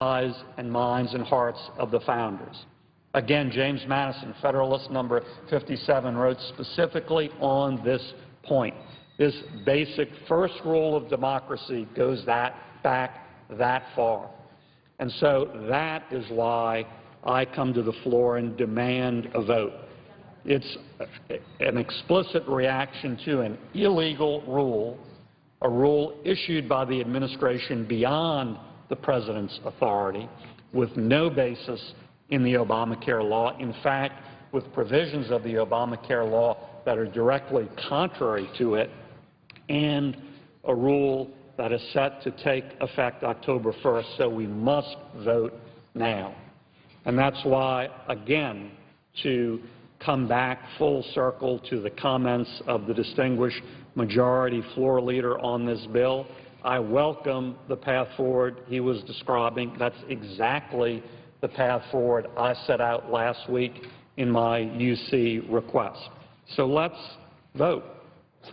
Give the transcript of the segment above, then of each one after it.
eyes and minds and hearts of the founders. Again, James Madison, Federalist number 57, wrote specifically on this point. This basic first rule of democracy goes back that far. And so that is why I come to the floor and demand a vote. It's an explicit reaction to an illegal rule, a rule issued by the administration beyond the President's authority, with no basis in the Obamacare law. In fact, with provisions of the Obamacare law that are directly contrary to it, and a rule that is set to take effect October 1st, so we must vote now. And that's why, again, to come back full circle to the comments of the distinguished majority floor leader on this bill, I welcome the path forward he was describing. That's exactly the path forward I set out last week in my UC request. So let's vote.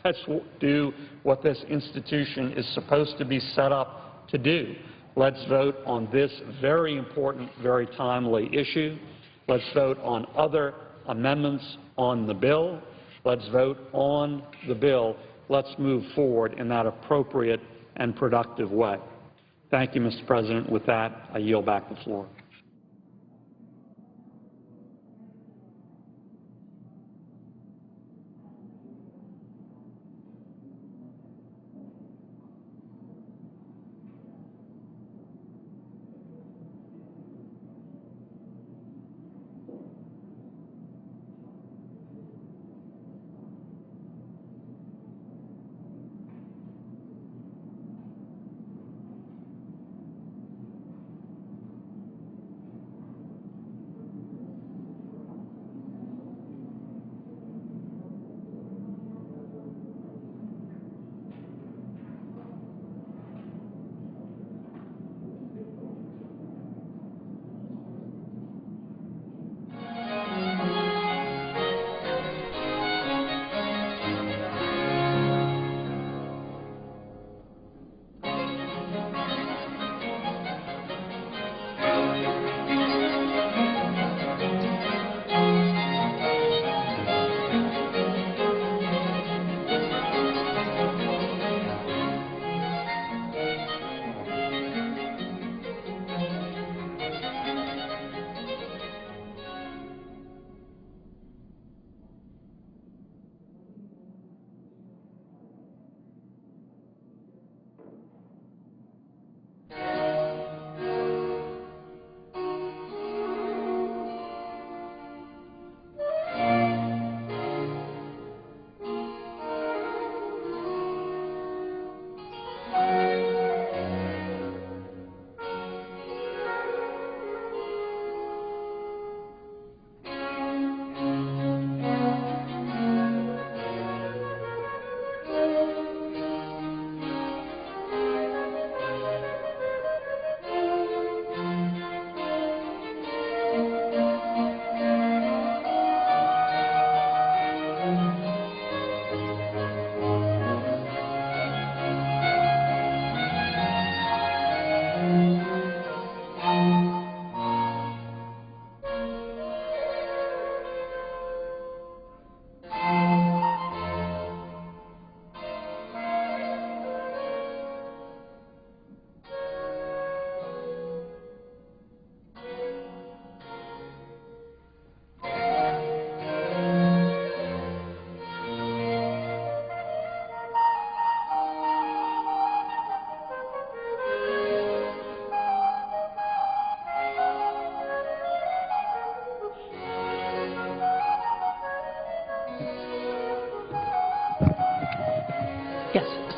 Let's do what this institution is supposed to be set up to do. Let's vote on this very important, very timely issue. Let's vote on other amendments on the bill. Let's vote on the bill. Let's move forward in that appropriate and productive way. Thank you, Mr. President. With that, I yield back the floor.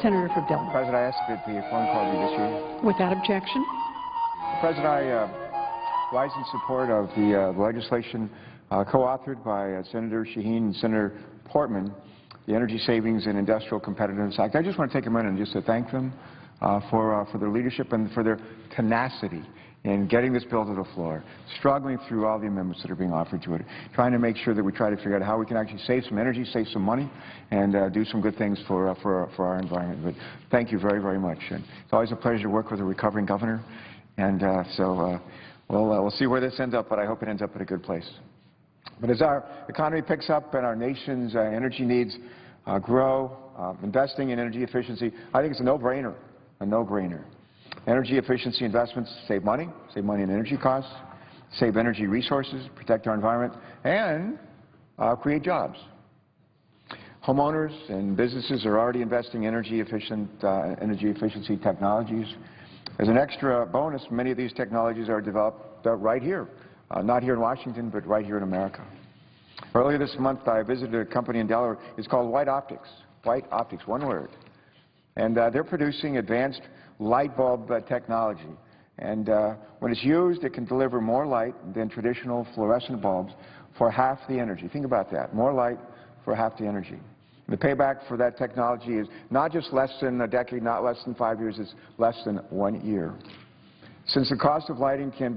Senator for Dillon. President, I ask that the phone call be issued. Without objection. President, I rise in support of the legislation co-authored by Senator Shaheen and Senator Portman, the Energy Savings and Industrial Competitiveness Act. I just want to take a minute and just to thank them for their leadership and for their tenacity in getting this bill to the floor, struggling through all the amendments that are being offered to it, trying to make sure that we try to figure out how we can actually save some energy, save some money, and do some good things for our environment. But thank you very, very much. And it's always a pleasure to work with a recovering governor. And we'll see where this ends up, but I hope it ends up in a good place. But as our economy picks up and our nation's energy needs grow, investing in energy efficiency, I think it's a no-brainer, a no-brainer. Energy efficiency investments save money in energy costs, save energy resources, protect our environment, and create jobs. Homeowners and businesses are already investing in energy efficiency technologies. As an extra bonus, many of these technologies are developed right here, not here in Washington, but right here in America. Earlier this month, I visited a company in Delaware. It's called White Optics. White Optics, one word. And they're producing advanced light bulb technology. And when it's used, it can deliver more light than traditional fluorescent bulbs for half the energy. Think about that. More light for half the energy. The payback for that technology is not just less than a decade, not less than 5 years, it's less than 1 year. Since the cost of lighting can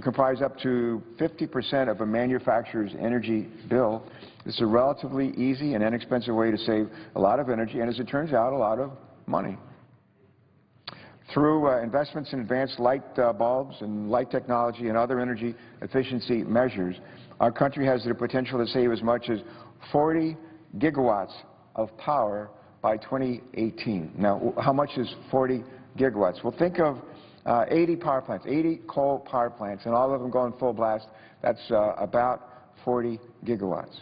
comprise up to 50% of a manufacturer's energy bill, it's a relatively easy and inexpensive way to save a lot of energy and, as it turns out, a lot of money. Through investments in advanced light bulbs and light technology and other energy efficiency measures, our country has the potential to save as much as 40 gigawatts of power by 2018. Now, how much is 40 gigawatts? Well, think of 80 power plants, 80 coal power plants, and all of them going full blast. That's about 40 gigawatts.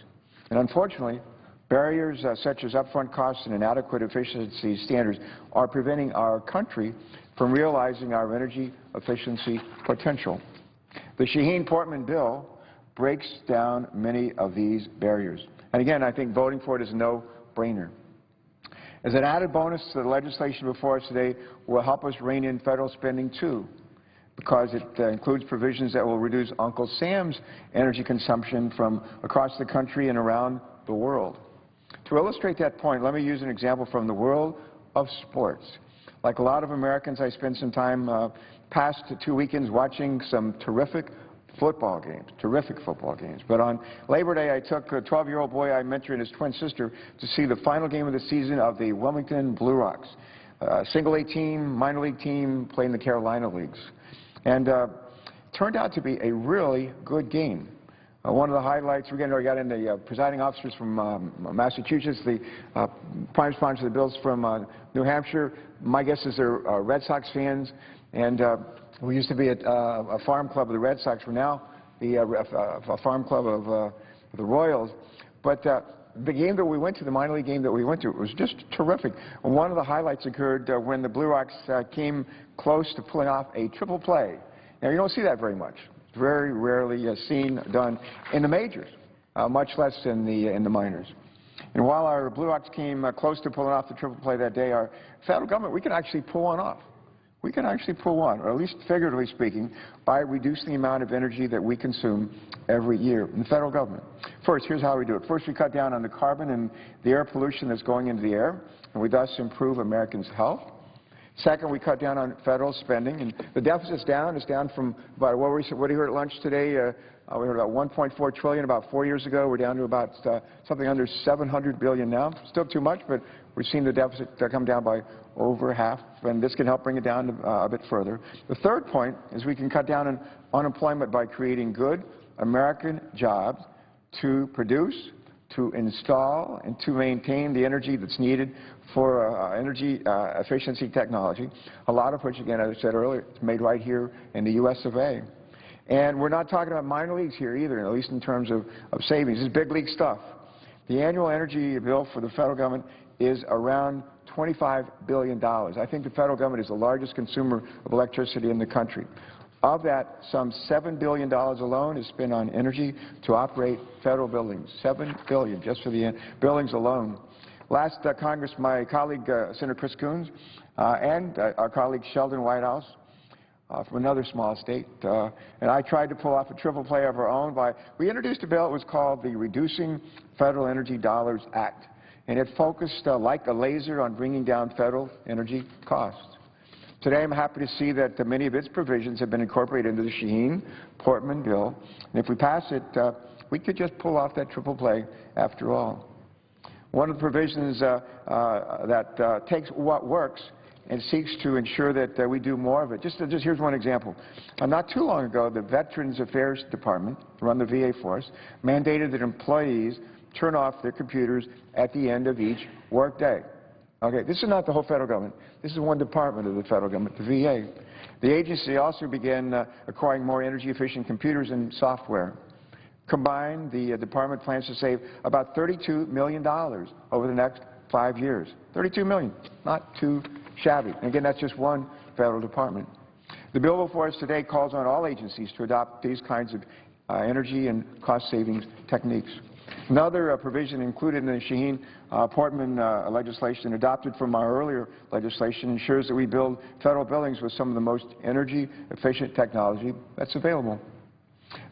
And unfortunately, barriers such as upfront costs and inadequate efficiency standards are preventing our country from realizing our energy efficiency potential. The Shaheen-Portman bill breaks down many of these barriers. And again, I think voting for it is a no-brainer. As an added bonus to the legislation before us today will help us rein in federal spending too, because it includes provisions that will reduce Uncle Sam's energy consumption from across the country and around the world. To illustrate that point, let me use an example from the world of sports. Like a lot of Americans, I spent some time past 2 weekends watching some terrific football games. But on Labor Day, I took a 12-year-old boy I mentored and his twin sister to see the final game of the season of the Wilmington Blue Rocks, a single-A team, minor league team playing the Carolina Leagues. And it turned out to be a really good game. One of the highlights, we got in the presiding officers from Massachusetts, the prime sponsor of the bills from New Hampshire. My guess is they're Red Sox fans. And we used to be a farm club of the Red Sox. We're now a farm club of the Royals. But the game that we went to, the minor league game that we went to, was just terrific. One of the highlights occurred when the Blue Rocks came close to pulling off a triple play. Now, you don't see that very much. It's very rarely seen done in the majors, much less in the minors. And while our Blue Rocks came close to pulling off the triple play that day, our federal government, we can actually pull one off. We can actually pull one, or at least figuratively speaking, by reducing the amount of energy that we consume every year in the federal government. First, here's how we do it. First, we cut down on the carbon and the air pollution that's going into the air, and we thus improve Americans' health. Second, we cut down on federal spending, and the deficit's down. It's down from about, what do you hear at lunch today? We heard about $1.4 trillion about 4 years ago. We're down to about something under $700 billion now. Still too much, but we've seen the deficit come down by over half, and this can help bring it down a bit further. The third point is we can cut down on unemployment by creating good American jobs to produce, to install, and to maintain the energy that's needed for energy efficiency technology, a lot of which, again, as I said earlier, is made right here in the U.S. of A. And we're not talking about minor leagues here either, at least in terms of savings. This is big league stuff. The annual energy bill for the federal government is around $25 billion. I think the federal government is the largest consumer of electricity in the country. Of that, some $7 billion alone is spent on energy to operate federal buildings. $7 billion just for the buildings alone. Last Congress, my colleague, Senator Chris Coons, and our colleague Sheldon Whitehouse, from another small state, and I tried to pull off a triple play of our own we introduced a bill. It was called the Reducing Federal Energy Dollars Act, and it focused like a laser on bringing down federal energy costs. Today, I'm happy to see that many of its provisions have been incorporated into the Shaheen-Portman bill, and if we pass it, we could just pull off that triple play after all. One of the provisions that takes what works and seeks to ensure that we do more of it. Just here's one example. Not too long ago, the Veterans Affairs Department, run the VA for us, mandated that employees turn off their computers at the end of each workday. Okay, this is not the whole federal government. This is one department of the federal government, the VA. The agency also began acquiring more energy-efficient computers and software. Combined, the department plans to save about $32 million over the next 5 years. $32 million, not too shabby. And again, that's just one federal department. The bill before us today calls on all agencies to adopt these kinds of energy and cost savings techniques. Another provision included in the Shaheen-Portman legislation adopted from our earlier legislation ensures that we build federal buildings with some of the most energy-efficient technology that's available.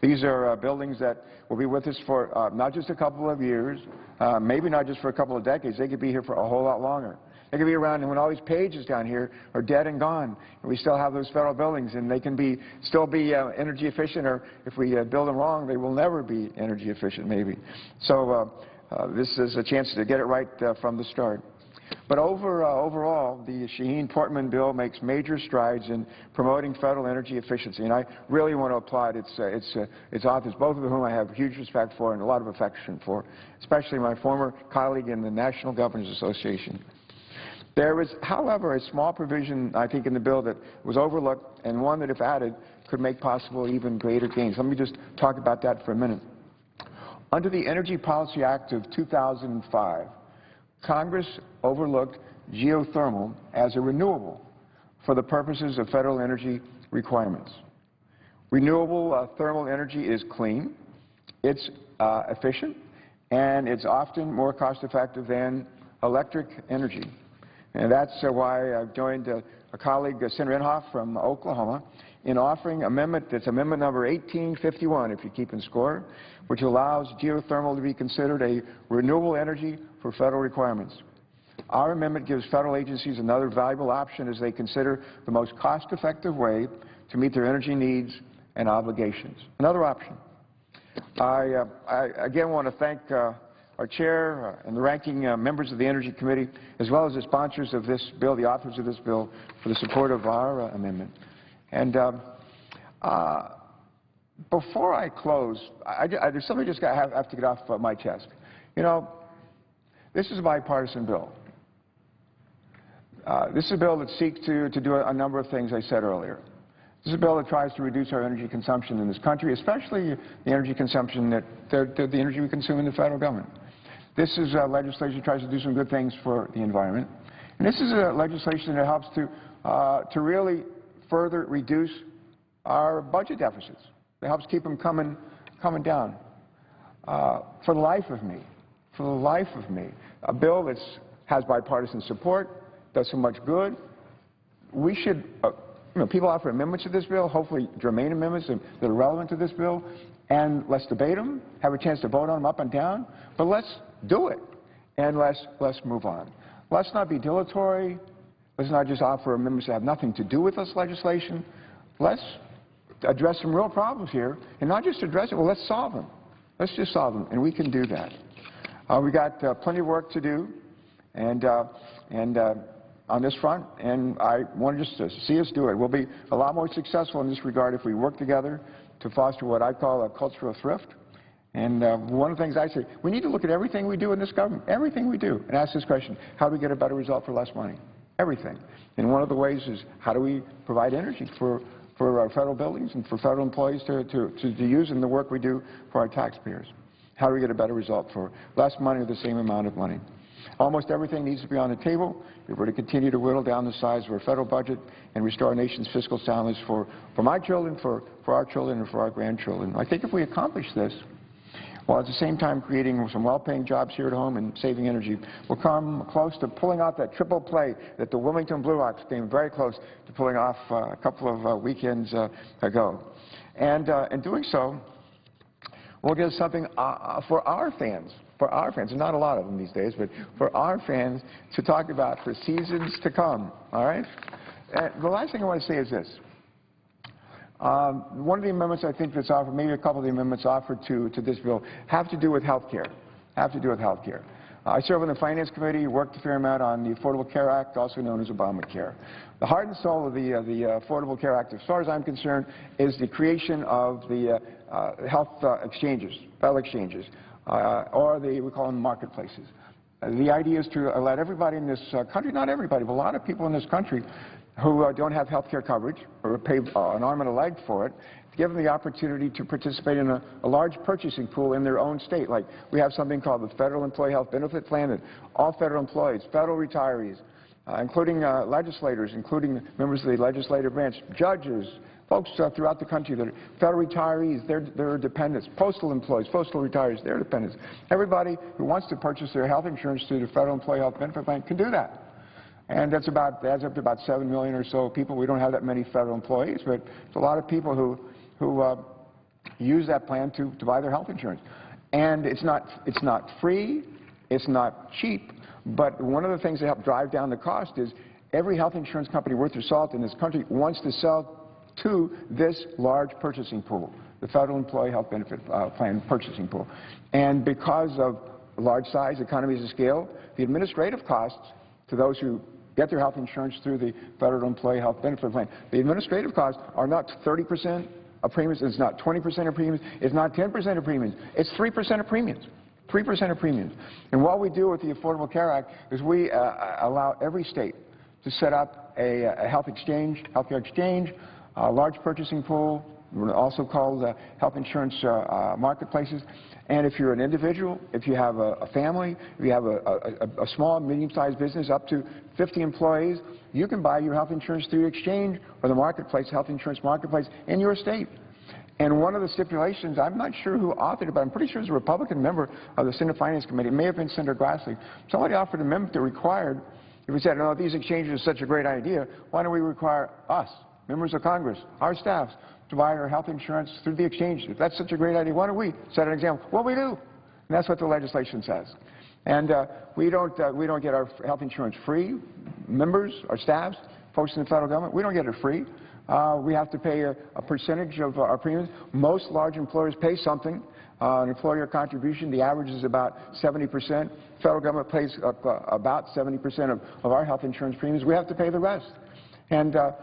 These are buildings that will be with us for not just a couple of years, maybe not just for a couple of decades. They could be here for a whole lot longer. They could be around when all these pages down here are dead and gone, and we still have those federal buildings, and they can still be energy efficient, or if we build them wrong, they will never be energy efficient, maybe. So this is a chance to get it right from the start. But overall, the Shaheen-Portman bill makes major strides in promoting federal energy efficiency, and I really want to applaud its authors, both of whom I have huge respect for and a lot of affection for, especially my former colleague in the National Governors Association. There was, however, a small provision, I think, in the bill that was overlooked, and one that, if added, could make possible even greater gains. Let me just talk about that for a minute. Under the Energy Policy Act of 2005, Congress overlooked geothermal as a renewable for the purposes of federal energy requirements. Renewable thermal energy is clean, it's efficient, and it's often more cost-effective than electric energy. And that's why I've joined a colleague, Senator Inhofe from Oklahoma, in offering amendment that's amendment number 1851, if you're keeping score, which allows geothermal to be considered a renewable energy for federal requirements. Our amendment gives federal agencies another valuable option as they consider the most cost-effective way to meet their energy needs and obligations. Another option. I again want to thank our chair and the ranking members of the Energy Committee, as well as the sponsors of this bill, the authors of this bill, for the support of our amendment. And before I close, there's something I just have to get off my chest. You know, this is a bipartisan bill. This is a bill that seeks to do a number of things I said earlier. This is a bill that tries to reduce our energy consumption in this country, especially the energy consumption the energy we consume in the federal government. This is legislation that tries to do some good things for the environment. And this is a legislation that helps to really further reduce our budget deficits. It helps keep them coming down. For the life of me, a bill that has bipartisan support, does so much good, we should, people offer amendments to this bill, hopefully germane amendments that are relevant to this bill, and let's debate them, have a chance to vote on them up and down, but let's do it, and let's move on. Let's not be dilatory. Let's not just offer amendments that have nothing to do with this legislation. Let's address some real problems here, and not just address it, well, let's solve them. Let's just solve them, and we can do that. We got plenty of work to do, and on this front, and I want just to see us do it. We'll be a lot more successful in this regard if we work together to foster what I call a culture of thrift. And one of the things I say, we need to look at everything we do in this government, everything we do, and ask this question: how do we get a better result for less money? Everything. And one of the ways is, how do we provide energy for our federal buildings and for federal employees to use in the work we do for our taxpayers? How do we get a better result for less money or the same amount of money? Almost everything needs to be on the table if we're to continue to whittle down the size of our federal budget and restore our nation's fiscal soundness for my children, for our children, and for our grandchildren. I think if we accomplish this, while at the same time creating some well-paying jobs here at home and saving energy, we'll come close to pulling off that triple play that the Wilmington Blue Hawks came very close to pulling off a couple of weekends ago. And in doing so, we'll get something for our fans, and not a lot of them these days, but for our fans to talk about for seasons to come, all right? And the last thing I want to say is this. One of the amendments I think that's offered, maybe a couple of the amendments offered to this bill, have to do with health care. I serve on the Finance Committee, worked a fair amount on the Affordable Care Act, also known as Obamacare. The heart and soul of the Affordable Care Act, as far as I'm concerned, is the creation of the health exchanges, federal exchanges, or we call them marketplaces. The idea is to let everybody in this country, not everybody, but a lot of people in this country who don't have health care coverage or pay an arm and a leg for it, give them the opportunity to participate in a large purchasing pool in their own state. Like we have something called the Federal Employee Health Benefit Plan that all federal employees, federal retirees, including legislators, including members of the legislative branch, judges, folks throughout the country that are federal retirees, their dependents, postal employees, postal retirees, their dependents. Everybody who wants to purchase their health insurance through the Federal Employee Health Benefit Plan can do that. And that adds up to about 7 million or so people. We don't have that many federal employees, but it's a lot of people who use that plan to buy their health insurance. And it's not free, it's not cheap, but one of the things that help drive down the cost is every health insurance company worth their salt in this country wants to sell to this large purchasing pool, the Federal Employee Health Benefit Plan purchasing pool. And because of large size, economies of scale, the administrative costs to those who get their health insurance through the Federal Employee Health Benefit Plan, the administrative costs are not 30% of premiums, it's not 20% of premiums, it's not 10% of premiums, it's 3% of premiums. 3% of premiums. And what we do with the Affordable Care Act is we allow every state to set up a health exchange, healthcare exchange, a large purchasing pool, also called health insurance marketplaces. And if you're an individual, if you have a family, if you have a small, medium-sized business up to 50 employees, you can buy your health insurance through the exchange or the marketplace, health insurance marketplace in your state. And one of the stipulations, I'm not sure who authored it, but I'm pretty sure it was a Republican member of the Senate Finance Committee. It may have been Senator Grassley. Somebody offered an amendment that required, if we said, no, these exchanges are such a great idea, why don't we require us, members of Congress, our staffs, to buy our health insurance through the exchanges? If that's such a great idea, why don't we set an example? Well, we do. And that's what the legislation says. And we don't get our health insurance free. Members, our staffs, folks in the federal government, we don't get it free. We have to pay a percentage of our premiums. Most large employers pay something, an employer contribution. The average is about 70%. Federal government pays about 70% of our health insurance premiums. We have to pay the rest. And I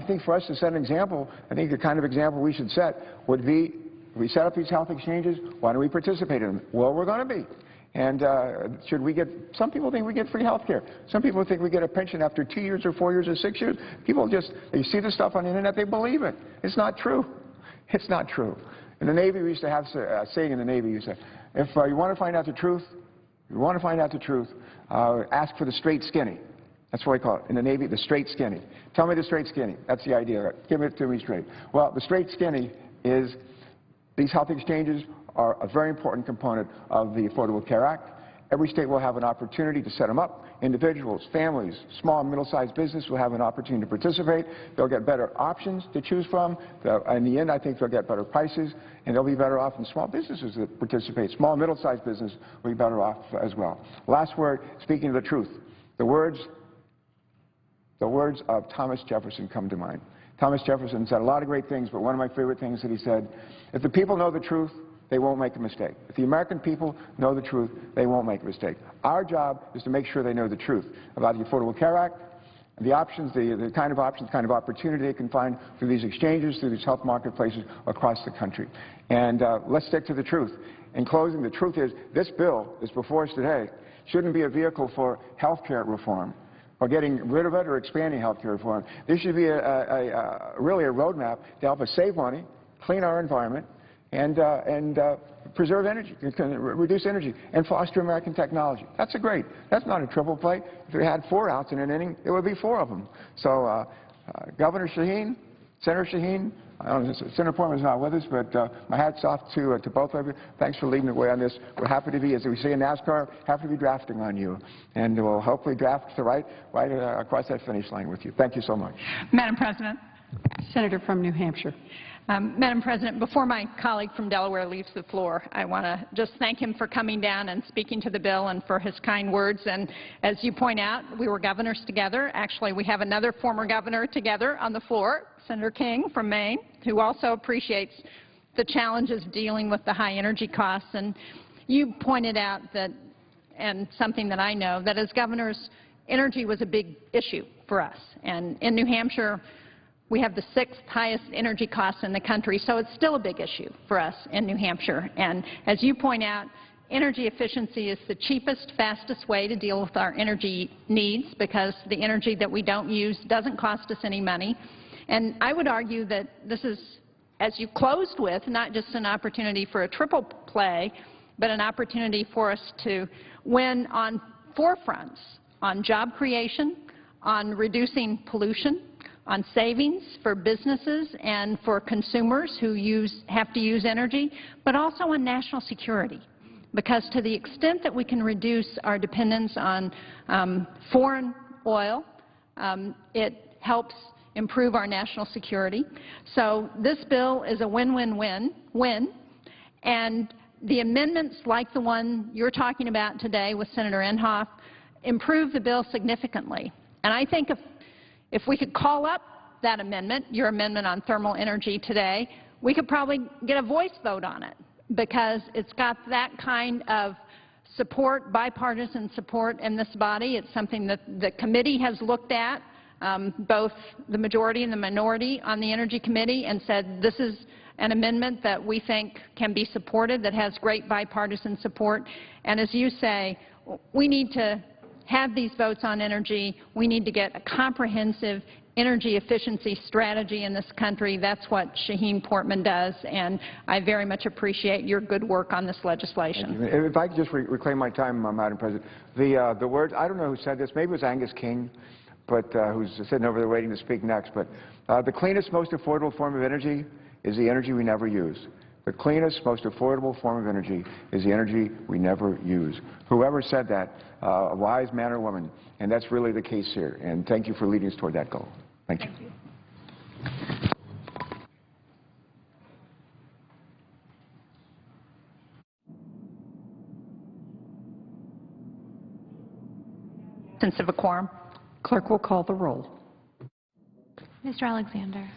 think for us to set an example, I think the kind of example we should set would be, if we set up these health exchanges, why don't we participate in them? Well, we're going to be. And should we get, some people think we get free health care. Some people think we get a pension after 2 years or 4 years or 6 years. People just, they see the stuff on the internet, they believe it. It's not true. It's not true. In the Navy, we used to have a saying in the Navy, you say, if you want to find out the truth, ask for the straight skinny. That's what we call it in the Navy, the straight skinny. Tell me the straight skinny. That's the idea. Give it to me straight. Well, the straight skinny is these health exchanges are a very important component of the Affordable Care Act. Every state will have an opportunity to set them up. Individuals, families, small and middle-sized business will have an opportunity to participate. They'll get better options to choose from. In the end, I think they'll get better prices, and they'll be better off than small businesses that participate. Small and middle-sized business will be better off as well. Last word, speaking of the truth. The words of Thomas Jefferson come to mind. Thomas Jefferson said a lot of great things, but one of my favorite things that he said, if the people know the truth, they won't make a mistake. If the American people know the truth, they won't make a mistake. Our job is to make sure they know the truth about the Affordable Care Act, the options, the kind of opportunity they can find through these exchanges, through these health marketplaces across the country. And let's stick to the truth. In closing, the truth is this bill that's before us today shouldn't be a vehicle for health care reform, or getting rid of it or expanding health care reform. This should be really a roadmap to help us save money, clean our environment, and preserve energy, reduce energy, and foster American technology. That's not a triple play. If we had 4 outs in an inning, it would be 4 of them. So Governor Shaheen, Senator Shaheen, Senator Portman's not with us, but my hat's off to both of you. Thanks for leading the way on this. We're happy to be, as we say in NASCAR, happy to be drafting on you. And we'll hopefully draft right across that finish line with you. Thank you so much. Madam President. Senator from New Hampshire. Madam President, before my colleague from Delaware leaves the floor, I want to just thank him for coming down and speaking to the bill and for his kind words. And as you point out, we were governors together. Actually, we have another former governor together on the floor, Senator King from Maine, who also appreciates the challenges dealing with the high energy costs. And you pointed out that, and something that I know, that as governors, energy was a big issue for us. And in New Hampshire, we have the 6th highest energy costs in the country, so it's still a big issue for us in New Hampshire. And as you point out, energy efficiency is the cheapest, fastest way to deal with our energy needs because the energy that we don't use doesn't cost us any money. And I would argue that this is, as you closed with, not just an opportunity for a triple play, but an opportunity for us to win on 4 fronts, on job creation, on reducing pollution, on savings for businesses and for consumers who have to use energy, but also on national security. Because to the extent that we can reduce our dependence on foreign oil, it helps improve our national security. So this bill is a win-win-win, and the amendments like the one you're talking about today with Senator Inhofe improve the bill significantly. And I think if we could call up that amendment, your amendment on thermal energy today, we could probably get a voice vote on it because it's got that kind of support, bipartisan support in this body. It's something that the committee has looked at, both the majority and the minority on the Energy Committee, and said this is an amendment that we think can be supported, that has great bipartisan support. And as you say, we need to have these votes on energy. We need to get a comprehensive energy efficiency strategy in this country. That's what Shaheen Portman does, and I very much appreciate your good work on this legislation. If I could just reclaim my time, Madam President. The words, I don't know who said this, maybe it was Angus King, but who's sitting over there waiting to speak next, but the cleanest, most affordable form of energy is the energy we never use. The cleanest, most affordable form of energy is the energy we never use. Whoever said that, a wise man or woman, and that's really the case here. And thank you for leading us toward that goal. Thank you. Sense of a quorum. Clerk will call the roll. Mr. Alexander.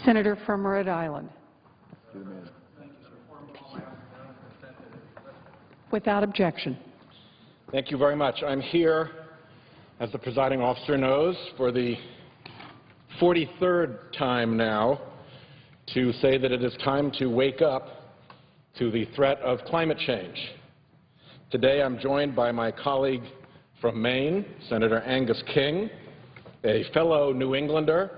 Senator from Rhode Island. Without objection. Thank you very much. I'm here, as the presiding officer knows, for the 43rd time now to say that it is time to wake up to the threat of climate change. Today I'm joined by my colleague From Maine, Senator Angus King, a fellow New Englander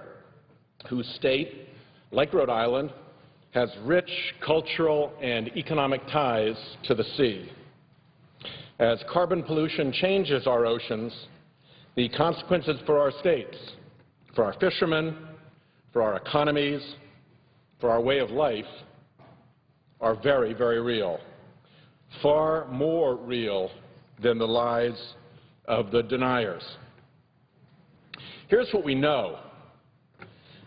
whose state, like Rhode Island, has rich cultural and economic ties to the sea. As carbon pollution changes our oceans, the consequences for our states, for our fishermen, for our economies, for our way of life, are very, very real. Far more real than the lies of the deniers. Here's what we know.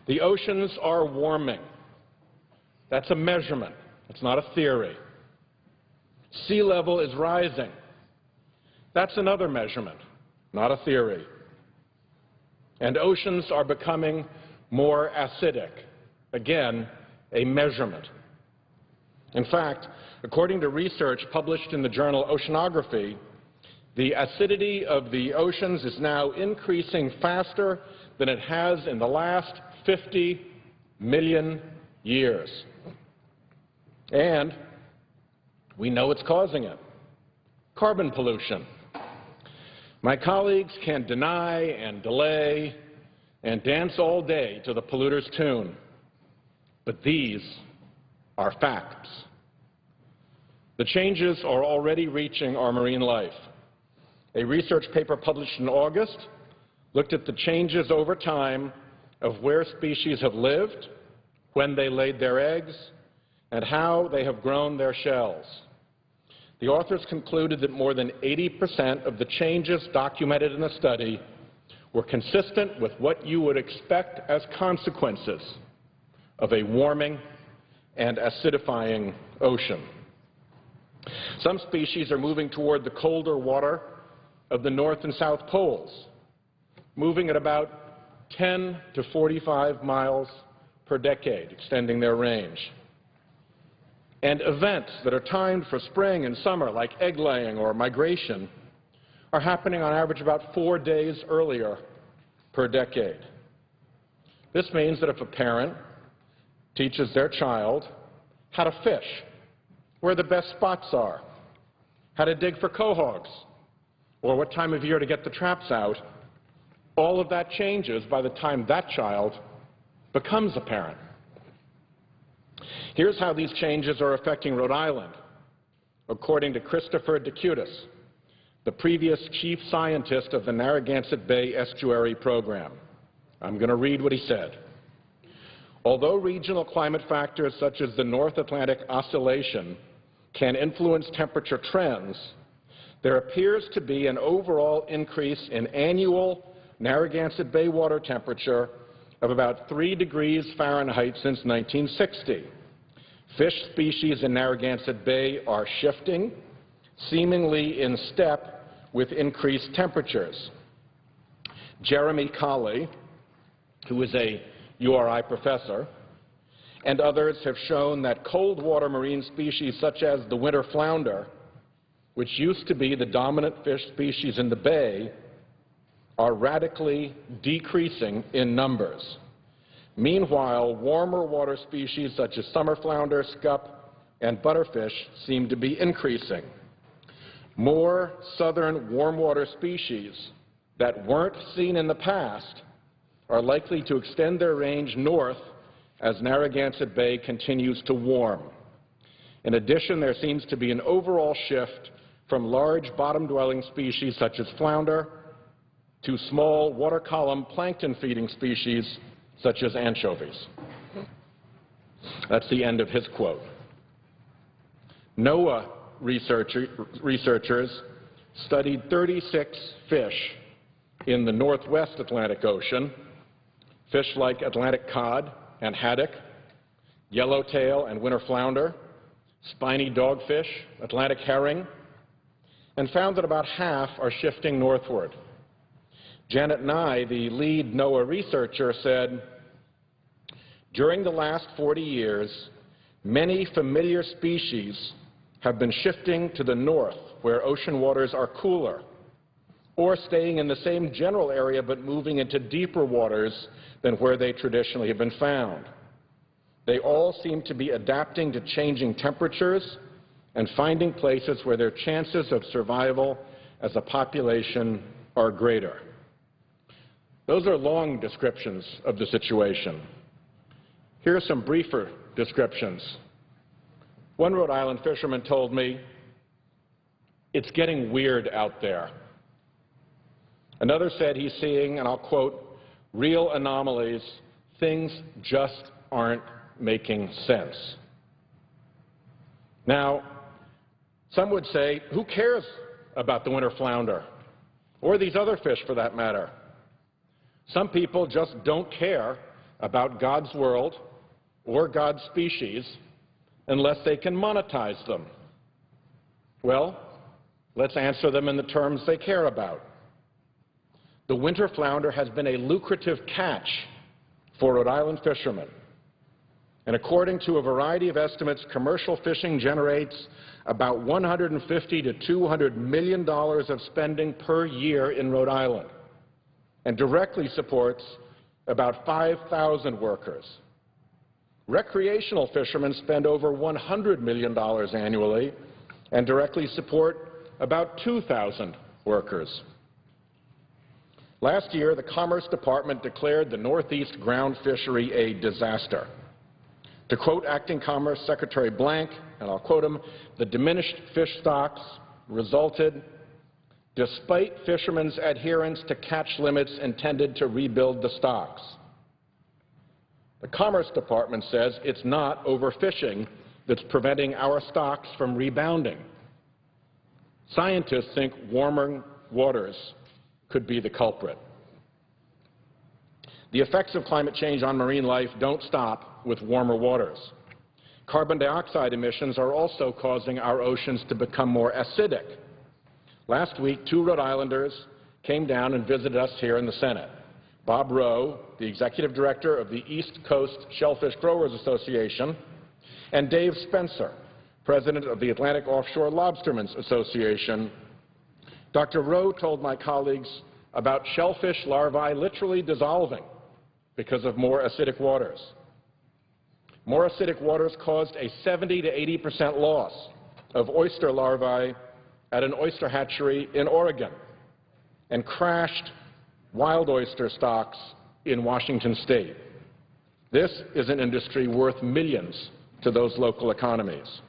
The oceans are warming. That's a measurement. It's not a theory. Sea level is rising. That's another measurement, not a theory. And oceans are becoming more acidic. Again, a measurement. In fact, according to research published in the journal Oceanography, the acidity of the oceans is now increasing faster than it has in the last 50 million years. And we know what's causing it: carbon pollution. My colleagues can deny and delay and dance all day to the polluter's tune, but these are facts. The changes are already reaching our marine life. A research paper published in August looked at the changes over time of where species have lived, when they laid their eggs, and how they have grown their shells. The authors concluded that more than 80% of the changes documented in the study were consistent with what you would expect as consequences of a warming and acidifying ocean. Some species are moving toward the colder water of the North and South Poles, moving at about 10 to 45 miles per decade, extending their range. And events that are timed for spring and summer, like egg laying or migration, are happening on average about 4 days earlier per decade. This means that if a parent teaches their child how to fish, where the best spots are, how to dig for quahogs, or what time of year to get the traps out, all of that changes by the time that child becomes a parent. Here's how these changes are affecting Rhode Island, according to Christopher DeCutis, the previous chief scientist of the Narragansett Bay Estuary Program. I'm going to read what he said. Although regional climate factors such as the North Atlantic Oscillation can influence temperature trends, there appears to be an overall increase in annual Narragansett Bay water temperature of about 3 degrees Fahrenheit since 1960. Fish species in Narragansett Bay are shifting, seemingly in step with increased temperatures. Jeremy Colley, who is a URI professor, and others have shown that cold water marine species such as the winter flounder, which used to be the dominant fish species in the bay, are radically decreasing in numbers. Meanwhile, warmer water species such as summer flounder, scup, and butterfish seem to be increasing. More southern warm water species that weren't seen in the past are likely to extend their range north as Narragansett Bay continues to warm. In addition, there seems to be an overall shift from large bottom-dwelling species such as flounder to small water column plankton-feeding species such as anchovies. That's the end of his quote. NOAA researchers studied 36 fish in the northwest Atlantic Ocean, fish like Atlantic cod and haddock, yellowtail and winter flounder, spiny dogfish, Atlantic herring, and found that about half are shifting northward. Janet Nye, the lead NOAA researcher, said, during the last 40 years, many familiar species have been shifting to the north where ocean waters are cooler, or staying in the same general area but moving into deeper waters than where they traditionally have been found. They all seem to be adapting to changing temperatures and finding places where their chances of survival as the population are greater. Those are long descriptions of the situation. Here are some briefer descriptions. One Rhode Island fisherman told me, "It's getting weird out there." Another said he's seeing, and I'll quote, "real anomalies. Things just aren't making sense." Now, some would say, who cares about the winter flounder, or these other fish for that matter? Some people just don't care about God's world or God's species unless they can monetize them. Well, let's answer them in the terms they care about. The winter flounder has been a lucrative catch for Rhode Island fishermen. And according to a variety of estimates, commercial fishing generates about $150 to $200 million of spending per year in Rhode Island and directly supports about 5,000 workers. Recreational fishermen spend over $100 million annually and directly support about 2,000 workers. Last year, the Commerce Department declared the Northeast ground fishery a disaster. To quote Acting Commerce Secretary Blank, and I'll quote him, "The diminished fish stocks resulted despite fishermen's adherence to catch limits intended to rebuild the stocks." The Commerce Department says it's not overfishing that's preventing our stocks from rebounding. Scientists think warmer waters could be the culprit. The effects of climate change on marine life don't stop with warmer waters. Carbon dioxide emissions are also causing our oceans to become more acidic. Last week, 2 Rhode Islanders came down and visited us here in the Senate. Bob Rowe, the executive director of the East Coast Shellfish Growers Association, and Dave Spencer, president of the Atlantic Offshore Lobstermen's Association. Dr. Rowe told my colleagues about shellfish larvae literally dissolving because of more acidic waters. More acidic waters caused a 70 to 80% loss of oyster larvae at an oyster hatchery in Oregon and crashed wild oyster stocks in Washington state. This is an industry worth millions to those local economies.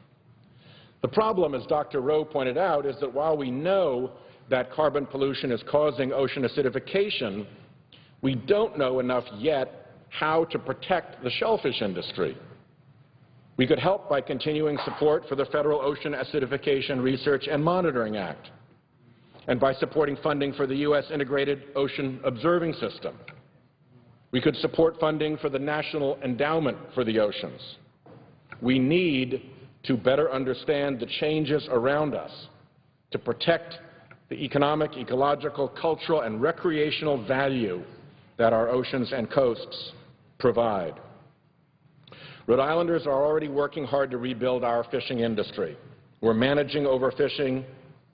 The problem, as Dr. Rowe pointed out, is that while we know that carbon pollution is causing ocean acidification, we don't know enough yet how to protect the shellfish industry. We could help by continuing support for the Federal Ocean Acidification Research and Monitoring Act and by supporting funding for the U.S. Integrated Ocean Observing System. We could support funding for the National Endowment for the Oceans. We need to better understand the changes around us to protect the economic, ecological, cultural, and recreational value that our oceans and coasts provide. Rhode Islanders are already working hard to rebuild our fishing industry. We're managing overfishing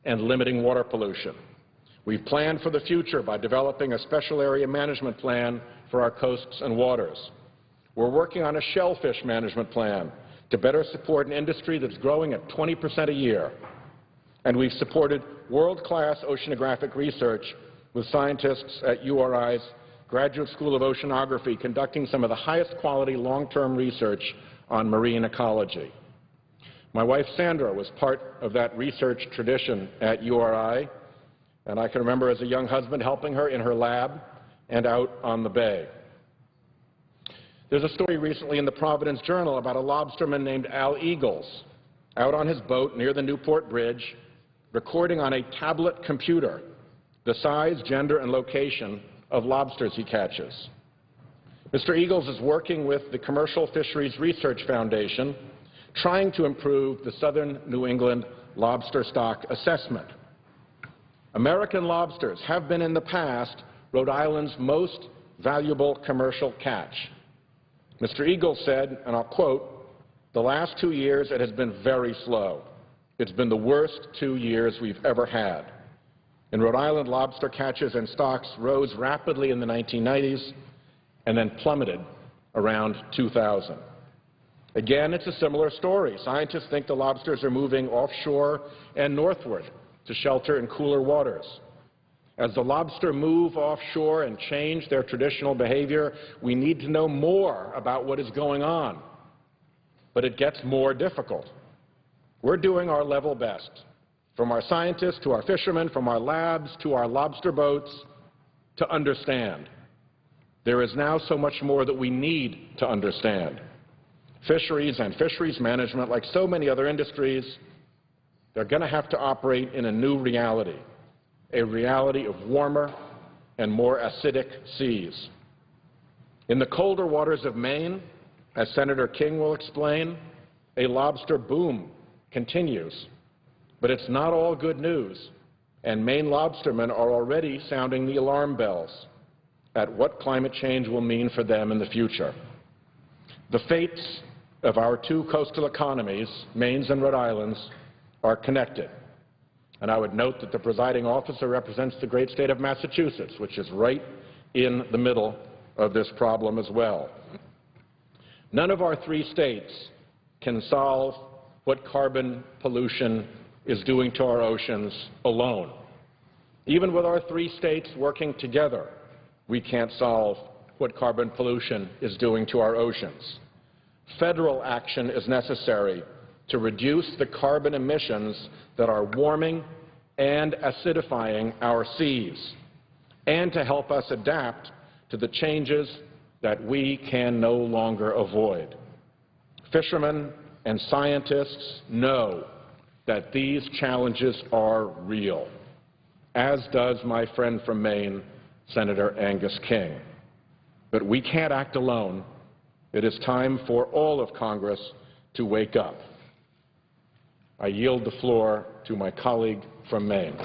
and limiting water pollution. We've planned for the future by developing a special area management plan for our coasts and waters. We're working on a shellfish management plan to better support an industry that's growing at 20% a year. And we've supported world-class oceanographic research with scientists at URI's Graduate School of Oceanography conducting some of the highest quality long-term research on marine ecology. My wife Sandra was part of that research tradition at URI, and I can remember as a young husband helping her in her lab and out on the bay. There's a story recently in the Providence Journal about a lobsterman named Al Eagles out on his boat near the Newport Bridge recording on a tablet computer the size, gender, and location of lobsters he catches. Mr. Eagles is working with the Commercial Fisheries Research Foundation trying to improve the southern New England lobster stock assessment. American lobsters have been in the past Rhode Island's most valuable commercial catch. Mr. Eagles said, and I'll quote, "The last 2 years it has been very slow. It's been the worst 2 years we've ever had." In Rhode Island, lobster catches and stocks rose rapidly in the 1990s and then plummeted around 2000. Again, it's a similar story. Scientists think the lobsters are moving offshore and northward to shelter in cooler waters. As the lobster move offshore and change their traditional behavior, we need to know more about what is going on. But it gets more difficult. We're doing our level best, from our scientists to our fishermen, from our labs to our lobster boats, to understand. There is now so much more that we need to understand. Fisheries and fisheries management, like so many other industries, they're going to have to operate in a new reality, a reality of warmer and more acidic seas. In the colder waters of Maine, as Senator King will explain, a lobster boom continues. But it's not all good news, and Maine lobstermen are already sounding the alarm bells at what climate change will mean for them in the future. The fates of our two coastal economies, Maine's and Rhode Island's, are connected. And I would note that the presiding officer represents the great state of Massachusetts, which is right in the middle of this problem as well. None of our three states can solve what carbon pollution is doing to our oceans alone. Even with our three states working together, we can't solve what carbon pollution is doing to our oceans. Federal action is necessary to reduce the carbon emissions that are warming and acidifying our seas, and to help us adapt to the changes that we can no longer avoid. Fishermen and scientists know that these challenges are real, as does my friend from Maine, Senator Angus King. But we can't act alone. It is time for all of Congress to wake up. I yield the floor to my colleague from Maine.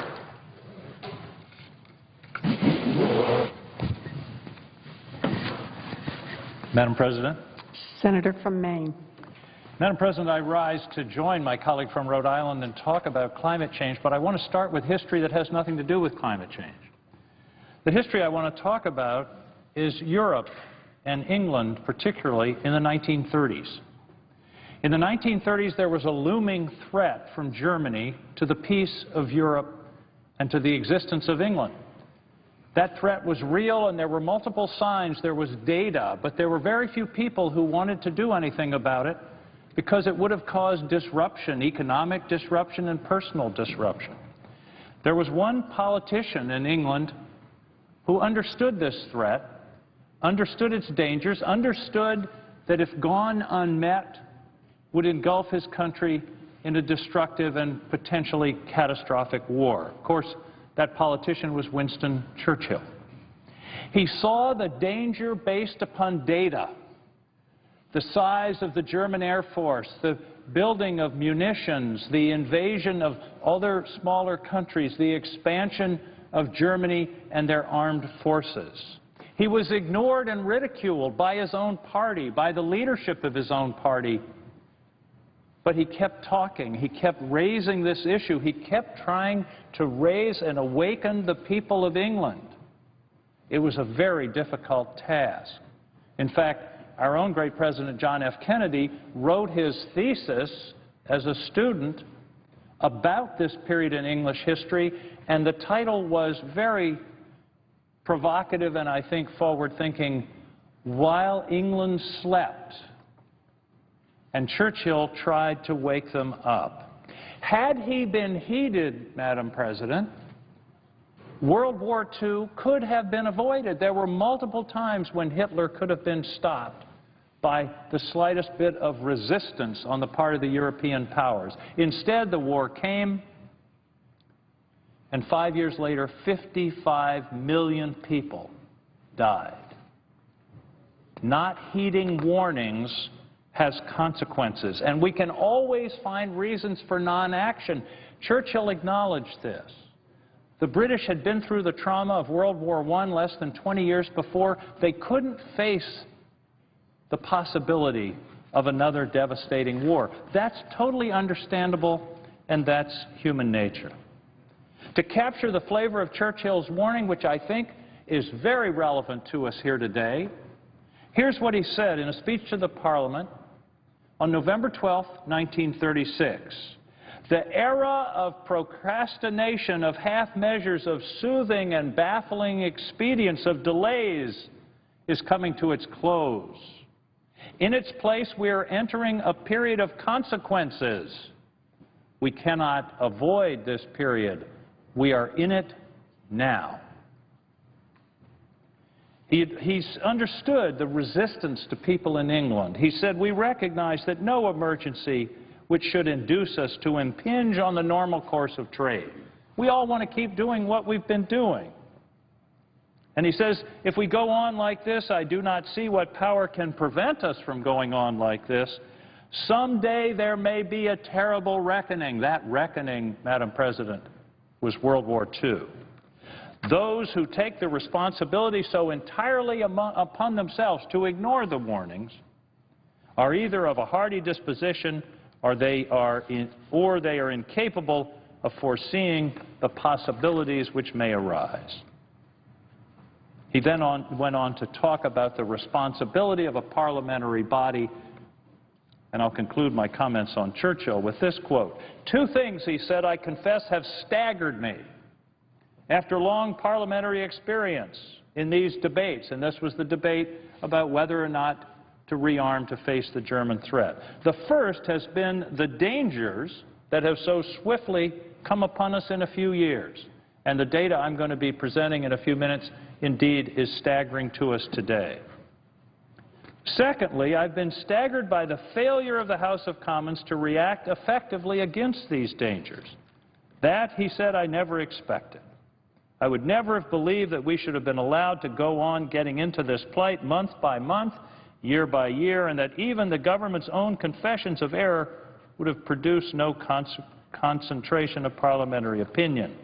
Madam President. Senator from Maine. Madam President, I rise to join my colleague from Rhode Island and talk about climate change, but I want to start with history that has nothing to do with climate change. The history I want to talk about is Europe and England, particularly in the 1930s. In the 1930s, there was a looming threat from Germany to the peace of Europe and to the existence of England. That threat was real, and there were multiple signs, there was data, but there were very few people who wanted to do anything about it because it would have caused disruption, economic disruption and personal disruption. There was one politician in England who understood this threat, understood its dangers, understood that if gone unmet, would engulf his country in a destructive and potentially catastrophic war. Of course, that politician was Winston Churchill. He saw the danger based upon data, the size of the German Air Force, the building of munitions, the invasion of other smaller countries, the expansion of Germany and their armed forces. He was ignored and ridiculed by his own party, by the leadership of his own party. But he kept talking. He kept raising this issue. He kept trying to raise and awaken the people of England. It was a very difficult task. In fact, our own great President John F. Kennedy wrote his thesis as a student about this period in English history, and the title was very provocative and I think forward-thinking, While England Slept. And Churchill tried to wake them up. Had he been heeded, Madam President, World War II could have been avoided. There were multiple times when Hitler could have been stopped by the slightest bit of resistance on the part of the European powers. Instead, the war came, and 5 years later, 55 million people died. Not heeding warnings has consequences, and we can always find reasons for non-action. Churchill acknowledged this. The British had been through the trauma of World War I less than 20 years before. They couldn't face the possibility of another devastating war. That's totally understandable, and that's human nature. To capture the flavor of Churchill's warning, which I think is very relevant to us here today, here's what he said in a speech to the Parliament on November 12, 1936. The era of procrastination, of half measures, of soothing and baffling expedients, of delays is coming to its close. In its place, we are entering a period of consequences. We cannot avoid this period. We are in it now. He's understood the resistance to people in England. He said, we recognize that no emergency which should induce us to impinge on the normal course of trade. We all want to keep doing what we've been doing. And he says, if we go on like this, I do not see what power can prevent us from going on like this. Someday there may be a terrible reckoning. That reckoning, Madam President, was World War II. Those who take the responsibility so entirely upon themselves to ignore the warnings are either of a hardy disposition or they are incapable of foreseeing the possibilities which may arise. He then went on to talk about the responsibility of a parliamentary body, and I'll conclude my comments on Churchill with this quote. Two things, he said, I confess have staggered me after long parliamentary experience in these debates, and this was the debate about whether or not to rearm to face the German threat. The first has been the dangers that have so swiftly come upon us in a few years. And the data I'm going to be presenting in a few minutes indeed is staggering to us today. Secondly, I've been staggered by the failure of the House of Commons to react effectively against these dangers. That, he said, I never expected. I would never have believed that we should have been allowed to go on getting into this plight month by month, year by year, and that even the government's own confessions of error would have produced no concentration of parliamentary opinion.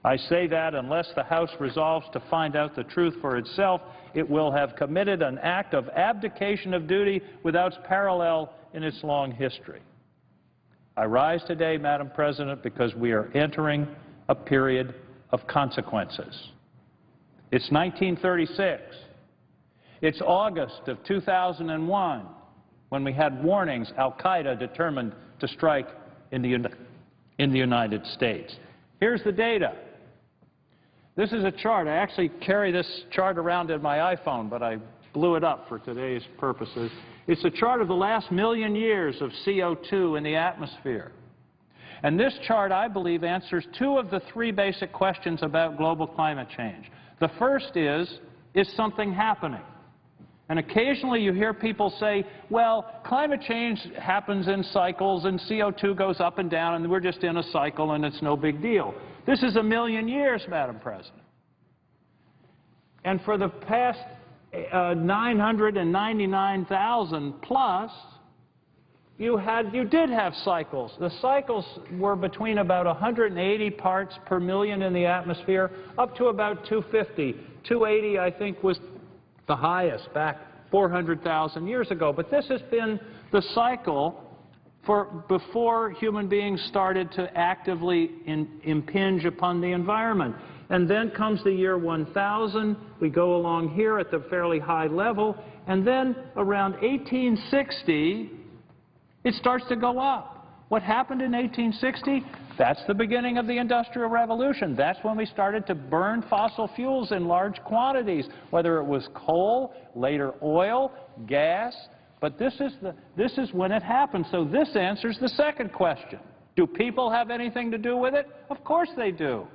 I say that unless the House resolves to find out the truth for itself, it will have committed an act of abdication of duty without parallel in its long history. I rise today, Madam President, because we are entering a period of consequences. It's 1936. It's August of 2001 when we had warnings al-Qaeda determined to strike in the United States. Here's the data. This is a chart. I actually carry this chart around in my iPhone, but I blew it up for today's purposes. It's a chart of the last million years of CO2 in the atmosphere. And this chart, I believe, answers two of the three basic questions about global climate change. The first is something happening? And occasionally you hear people say, well, climate change happens in cycles and CO2 goes up and down and we're just in a cycle and it's no big deal. This is a million years, Madam President. And for the past 999,000 plus, you did have cycles. The cycles were between about 180 parts per million in the atmosphere up to about 250. 280, I think, was the highest back 400,000 years ago. But this has been the cycle for before human beings started to actively impinge upon the environment. And then comes the year 1000. We go along here at the fairly high level. And then around 1860, it starts to go up. What happened in 1860? That's the beginning of the Industrial Revolution. That's when we started to burn fossil fuels in large quantities, whether it was coal, later oil, gas. But this is when it happened. So this answers the second question. Do people have anything to do with it? Of course they do.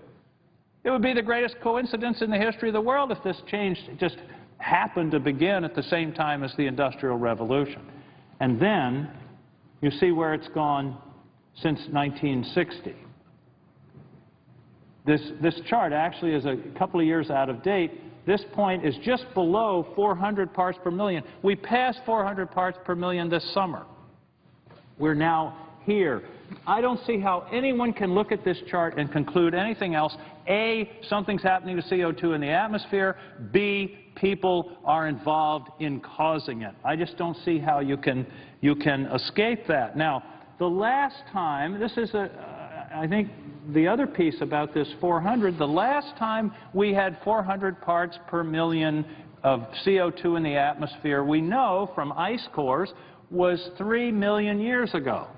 It would be the greatest coincidence in the history of the world if this change just happened to begin at the same time as the Industrial Revolution. And then you see where it's gone since 1960. This chart actually is a couple of years out of date. This point is just below 400 parts per million. We passed 400 parts per million this summer. We're now here. I don't see how anyone can look at this chart and conclude anything else. A, something's happening to CO2 in the atmosphere. B, people are involved in causing it. I just don't see how you can escape that. Now, the last time, this is I think the other piece about this 400, the last time we had 400 parts per million of CO2 in the atmosphere, we know from ice cores, was 3 million years ago.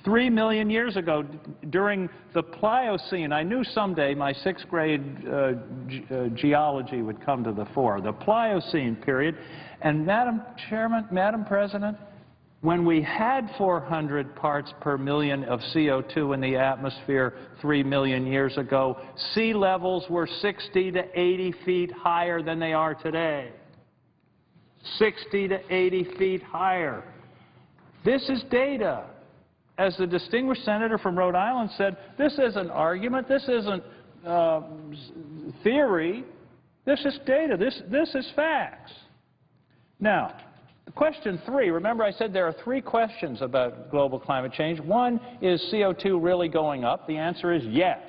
3 million years ago, during the Pliocene. I knew someday my sixth grade geology would come to the fore. The Pliocene period. And Madam Chairman, Madam President, when we had 400 parts per million of CO2 in the atmosphere 3 million years ago, sea levels were 60 to 80 feet higher than they are today. 60 to 80 feet higher. This is data. As the distinguished senator from Rhode Island said, this isn't argument, this isn't theory, this is data, this is facts. Now, question 3, remember I said there are 3 questions about global climate change. 1, is CO2 really going up? The answer is yes.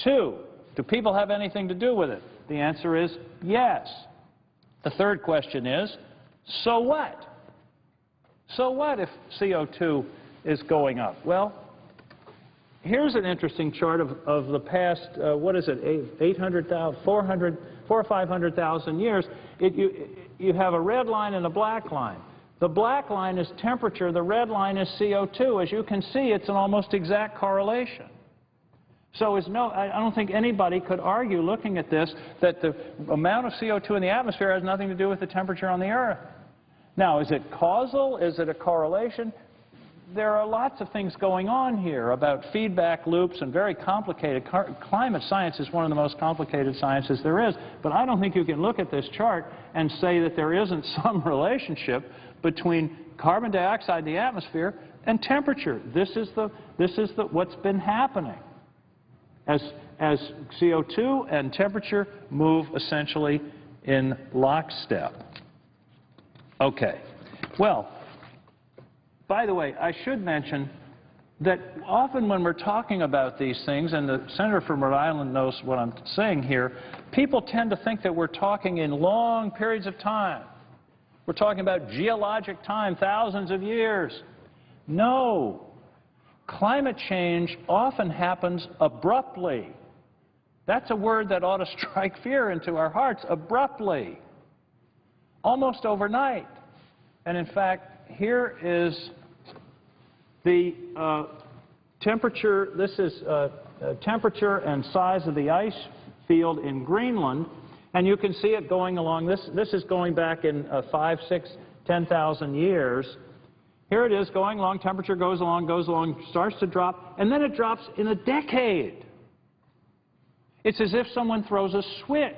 2, do people have anything to do with it? The answer is yes. The third question is, so what? So what if CO2 is going up? Well, here's an interesting chart of the past, what is it, 800,000, 400, 400,000 or 500,000 years. You have a red line and a black line. The black line is temperature, the red line is CO2. As you can see, it's an almost exact correlation. So I don't think anybody could argue, looking at this, that the amount of CO2 in the atmosphere has nothing to do with the temperature on the Earth. Now, is it causal? Is it a correlation? There are lots of things going on here about feedback loops and very complicated. Climate science is one of the most complicated sciences there is. But I don't think you can look at this chart and say that there isn't some relationship between carbon dioxide in the atmosphere and temperature. This is what's been happening as CO2 and temperature move essentially in lockstep. Okay. Well, by the way, I should mention that often when we're talking about these things, and the senator from Rhode Island knows what I'm saying here, people tend to think that we're talking in long periods of time. We're talking about geologic time, thousands of years. No. Climate change often happens abruptly. That's a word that ought to strike fear into our hearts, abruptly. Almost overnight. And in fact, here is the temperature. This is temperature and size of the ice field in Greenland. And you can see it going along. This is going back in 5, 6, 10,000 years. Here it is going along. Temperature goes along, starts to drop, and then it drops in a decade. It's as if someone throws a switch.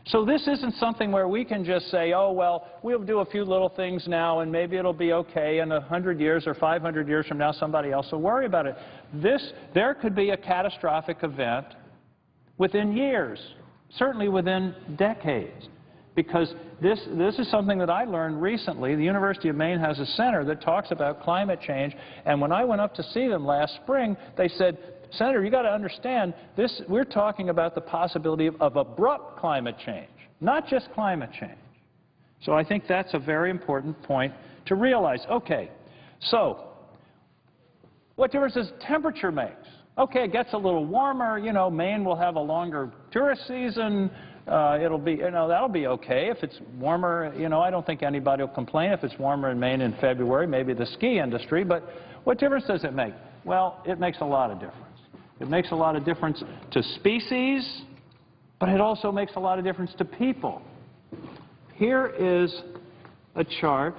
So this isn't something where we can just say, oh, well, we'll do a few little things now and maybe it'll be okay, and 100 years or 500 years from now somebody else will worry about it. There could be a catastrophic event within years, certainly within decades, because this is something that I learned recently. The University of Maine has a center that talks about climate change, and when I went up to see them last spring, they said, Senator, you got to understand, we're talking about the possibility of abrupt climate change, not just climate change. So I think that's a very important point to realize. Okay, so what difference does temperature make? Okay, it gets a little warmer. You know, Maine will have a longer tourist season. It'll be, that'll be okay. If it's warmer, I don't think anybody will complain if it's warmer in Maine in February, maybe the ski industry. But what difference does it make? Well, it makes a lot of difference. It makes a lot of difference to species, but it also makes a lot of difference to people. Here is a chart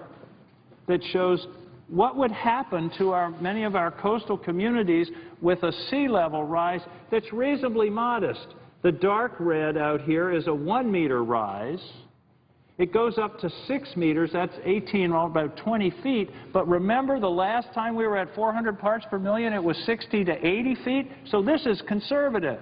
that shows what would happen to many of our coastal communities with a sea level rise that's reasonably modest. The dark red out here is a 1-meter rise. It goes up to 6 meters, that's 18, about 20 feet. But remember, the last time we were at 400 parts per million, it was 60 to 80 feet. So this is conservative.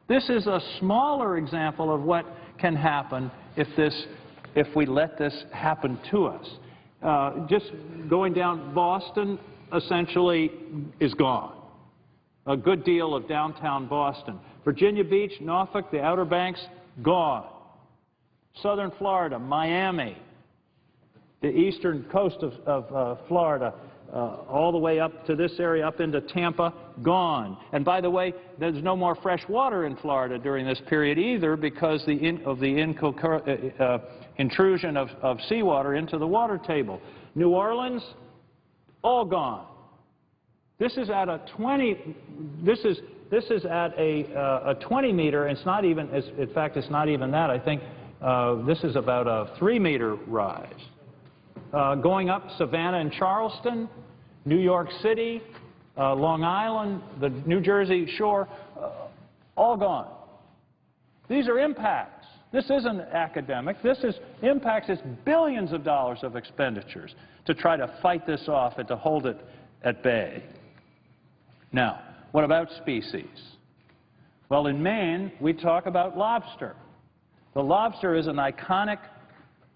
This is a smaller example of what can happen if we let this happen to us. Just going down, Boston essentially is gone. A good deal of downtown Boston. Virginia Beach, Norfolk, the Outer Banks, gone. Southern Florida, Miami, the eastern coast of Florida, all the way up to this area, up into Tampa, gone. And by the way, there's no more fresh water in Florida during this period either because of the intrusion of seawater into the water table. New Orleans, all gone. This is at a 20. This is at a 20 meter. It's not even. In fact, it's not even that. I think this is about a 3-meter rise. Going up Savannah and Charleston, New York City, Long Island, the New Jersey shore, all gone. These are impacts. This isn't academic. This is impacts. It's billions of dollars of expenditures to try to fight this off and to hold it at bay. Now, what about species? Well, in Maine, we talk about lobster. The lobster is an iconic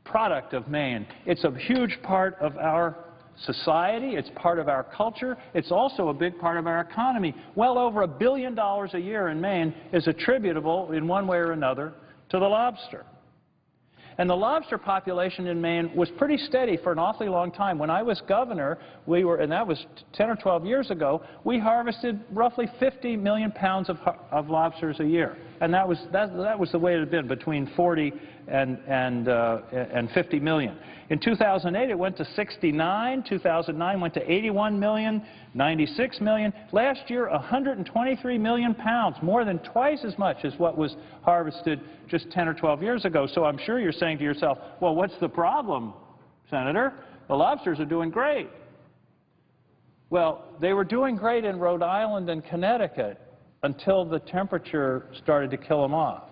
product of Maine. It's a huge part of our society. It's part of our culture. It's also a big part of our economy. Well over $1 billion a year in Maine is attributable in one way or another to the lobster. And the lobster population in Maine was pretty steady for an awfully long time. When I was governor, and that was 10 or 12 years ago, we harvested roughly 50 million pounds of lobsters a year. And that was the way it had been, between 40 and 50 million. In 2008, it went to 69. 2009 went to 81 million, 96 million. Last year, 123 million pounds, more than twice as much as what was harvested just 10 or 12 years ago. So I'm sure you're saying to yourself, well, what's the problem, Senator? The lobsters are doing great. Well, they were doing great in Rhode Island and Connecticut until the temperature started to kill them off.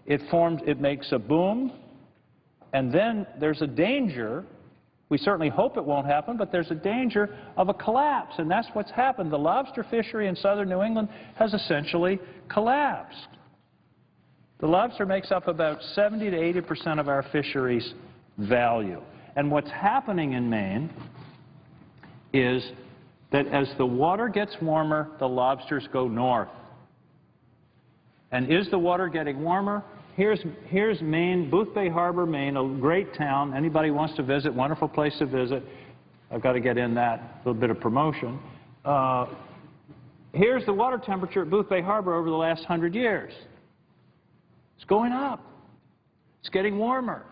It makes a boom, and then there's a danger. We certainly hope it won't happen, but there's a danger of a collapse, and that's what's happened. The lobster fishery in southern New England has essentially collapsed. The lobster makes up about 70 to 80% of our fisheries value. And what's happening in Maine is that as the water gets warmer, the lobsters go north. And is the water getting warmer? Here's Maine, Boothbay Harbor, Maine, a great town. Anybody wants to visit, wonderful place to visit. I've got to get in that little bit of promotion. Here's the water temperature at Boothbay Harbor over the last 100 years. It's going up. It's getting warmer.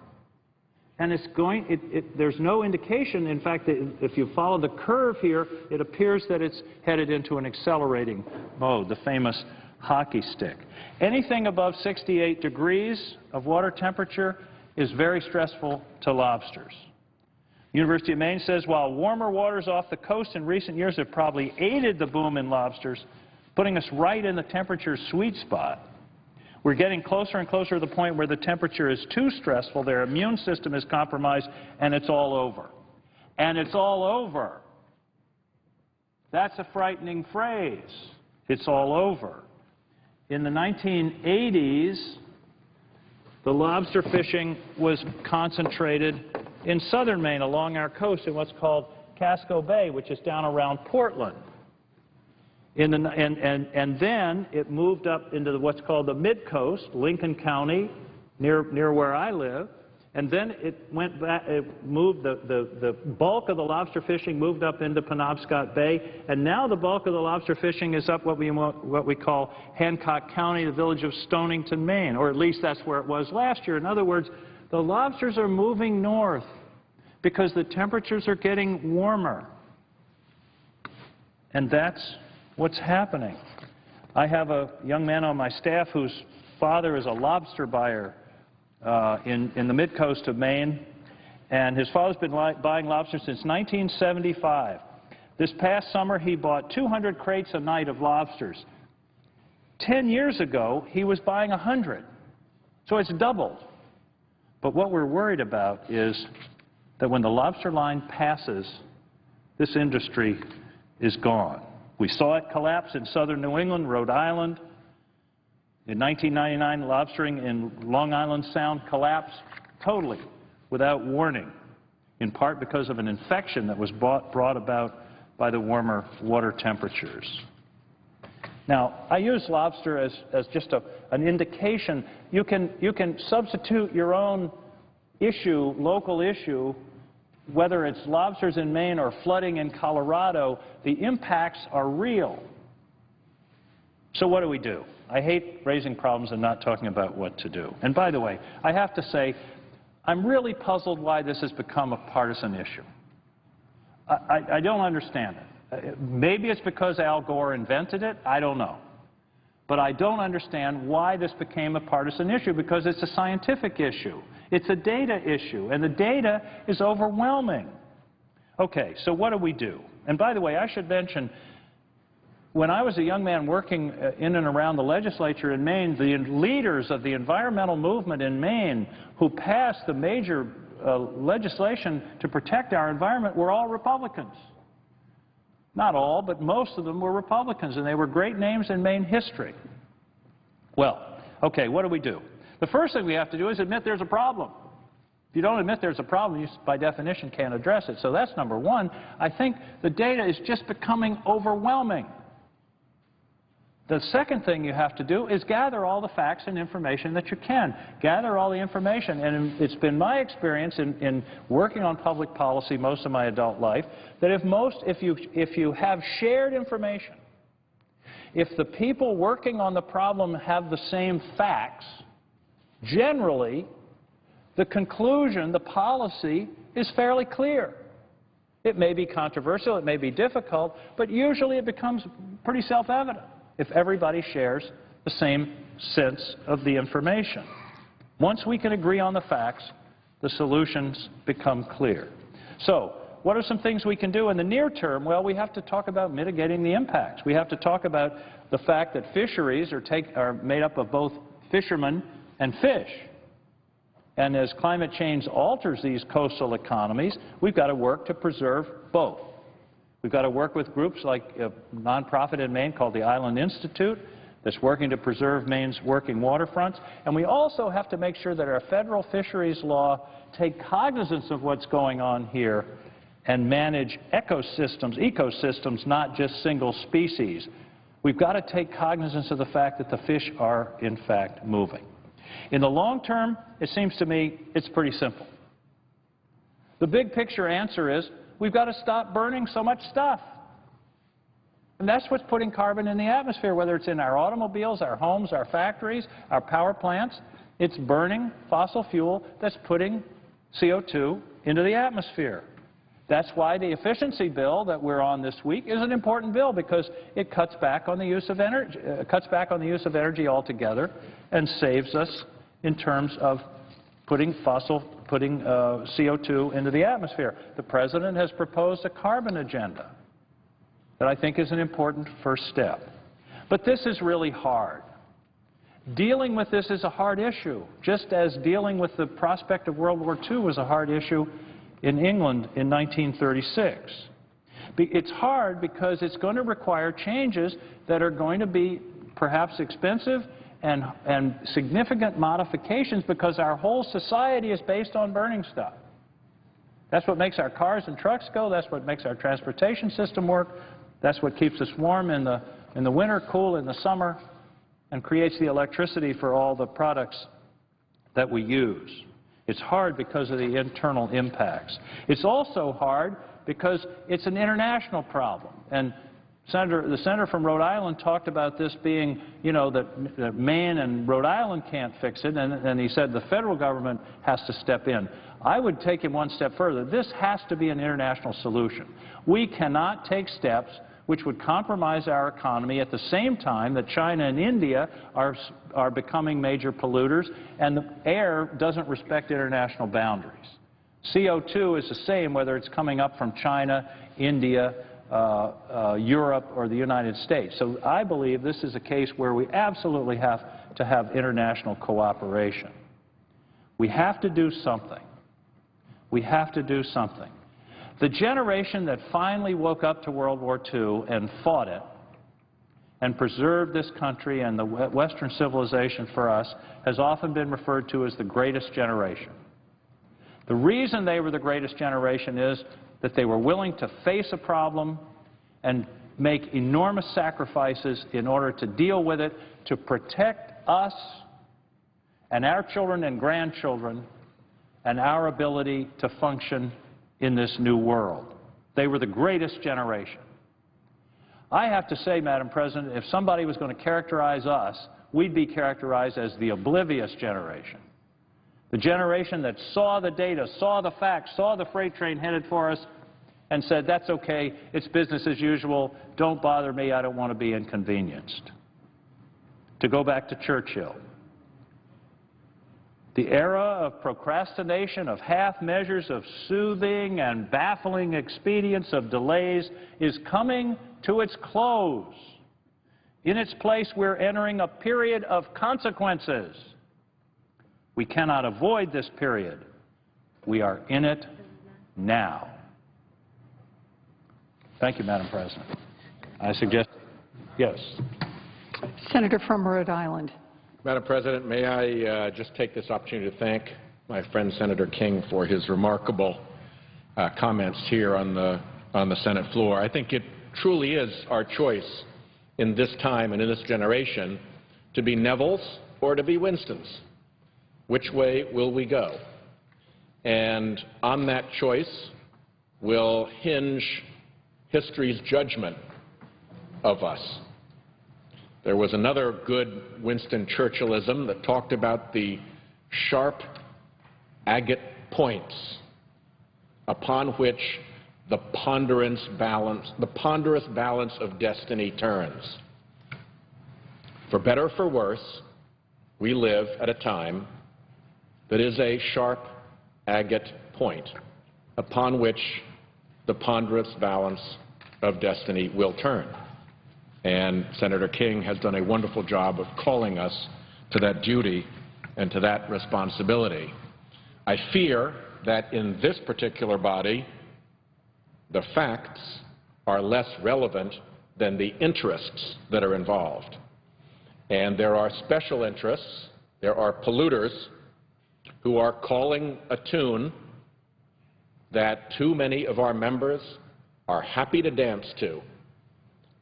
And it's going, there's no indication, in fact, that if you follow the curve here, it appears that it's headed into an accelerating mode, the famous hockey stick. Anything above 68 degrees of water temperature is very stressful to lobsters. University of Maine says while warmer waters off the coast in recent years have probably aided the boom in lobsters, putting us right in the temperature sweet spot, we're getting closer and closer to the point where the temperature is too stressful, their immune system is compromised, and it's all over. And it's all over. That's a frightening phrase. It's all over. In the 1980s, the lobster fishing was concentrated in southern Maine along our coast in what's called Casco Bay, which is down around Portland. And then it moved up into what's called the mid-coast, Lincoln County, near where I live. And then it went back, it moved, the bulk of the lobster fishing moved up into Penobscot Bay, and now the bulk of the lobster fishing is up what we call Hancock County, the village of Stonington, Maine, or at least that's where it was last year. In other words, the lobsters are moving north because the temperatures are getting warmer. And that's what's happening. I have a young man on my staff whose father is a lobster buyer in the mid-coast of Maine, and his father's been buying lobster since 1975. This past summer, he bought 200 crates a night of lobsters. 10 years ago, he was buying 100. So it's doubled. But what we're worried about is that when the lobster line passes, this industry is gone. We saw it collapse in southern New England, Rhode Island. In 1999, lobstering in Long Island Sound collapsed totally without warning, in part because of an infection that was brought about by the warmer water temperatures. Now, I use lobster as just an indication. You can substitute your own issue, local issue, whether it's lobsters in Maine or flooding in Colorado. The impacts are real. So what do we do? I hate raising problems and not talking about what to do. And by the way, I have to say, I'm really puzzled why this has become a partisan issue. I don't understand it. Maybe it's because Al Gore invented it. I don't know. But I don't understand why this became a partisan issue, because it's a scientific issue. It's a data issue, and the data is overwhelming. Okay, so what do we do? And by the way, I should mention, when I was a young man working in and around the legislature in Maine, the leaders of the environmental movement in Maine who passed the major legislation to protect our environment were all Republicans. Not all, but most of them were Republicans, and they were great names in Maine history. Well, okay, what do we do? The first thing we have to do is admit there's a problem. If you don't admit there's a problem, you, by definition, can't address it. So that's number one. I think the data is just becoming overwhelming. The second thing you have to do is gather all the facts and information that you can. Gather all the information. And it's been my experience in working on public policy most of my adult life that if you have shared information, if the people working on the problem have the same facts, generally the conclusion, the policy, is fairly clear. It may be controversial, it may be difficult, but usually it becomes pretty self-evident if everybody shares the same sense of the information. Once we can agree on the facts, the solutions become clear. So, what are some things we can do in the near term? Well, we have to talk about mitigating the impacts. We have to talk about the fact that fisheries are made up of both fishermen and fish. And as climate change alters these coastal economies, we've got to work to preserve both. We've got to work with groups like a nonprofit in Maine called the Island Institute that's working to preserve Maine's working waterfronts. And we also have to make sure that our federal fisheries law take cognizance of what's going on here and manage ecosystems, not just single species. We've got to take cognizance of the fact that the fish are, in fact, moving. In the long term, it seems to me it's pretty simple. The big picture answer is we've got to stop burning so much stuff. And that's what's putting carbon in the atmosphere, whether it's in our automobiles, our homes, our factories, our power plants. It's burning fossil fuel that's putting CO2 into the atmosphere. That's why the efficiency bill that we're on this week is an important bill, because it cuts back on the use of energy, altogether and saves us in terms of putting CO2 into the atmosphere. The President has proposed a carbon agenda that I think is an important first step. But this is really hard. Dealing with this is a hard issue, just as dealing with the prospect of World War II was a hard issue in England in 1936. It's hard because it's going to require changes that are going to be perhaps expensive and significant modifications, because our whole society is based on burning stuff. That's what makes our cars and trucks go. That's what makes our transportation system work. That's what keeps us warm in the winter, cool in the summer, and creates the electricity for all the products that we use. It's hard because of the internal impacts. It's also hard because it's an international problem. And the senator from Rhode Island talked about this being, you know, that Maine and Rhode Island can't fix it, and he said the federal government has to step in. I would take him one step further. This has to be an international solution. We cannot take steps which would compromise our economy at the same time that China and India are becoming major polluters, and the air doesn't respect international boundaries. CO2 is the same whether it's coming up from China, India, Europe, or the United States. So I believe this is a case where we absolutely have to have international cooperation. We have to do something. We have to do something. The generation that finally woke up to World War II and fought it and preserved this country and the Western civilization for us has often been referred to as the greatest generation. The reason they were the greatest generation is that they were willing to face a problem and make enormous sacrifices in order to deal with it, to protect us and our children and grandchildren and our ability to function in this new world. They were the greatest generation. I have to say, Madam President, if somebody was going to characterize us, we'd be characterized as the oblivious generation. The generation that saw the data, saw the facts, saw the freight train headed for us, and said, that's okay, it's business as usual, don't bother me, I don't want to be inconvenienced. To go back to Churchill, the era of procrastination, of half measures, of soothing and baffling expedients, of delays is coming to its close. In its place, we're entering a period of consequences. We cannot avoid this period. We are in it now. Thank you, Madam President. I suggest, yes. Senator from Rhode Island. Madam President, may I just take this opportunity to thank my friend Senator King for his remarkable comments here on the Senate floor. I think it truly is our choice in this time and in this generation to be Nevilles or to be Winstons. Which way will we go? And on that choice will hinge history's judgment of us. There was another good Winston Churchillism that talked about the sharp agate points upon which the ponderous balance of destiny turns. For better or for worse, we live at a time that is a sharp agate point upon which the ponderous balance of destiny will turn. And Senator King has done a wonderful job of calling us to that duty and to that responsibility. I fear that in this particular body, the facts are less relevant than the interests that are involved. And there are special interests, there are polluters who are calling a tune that too many of our members are happy to dance to.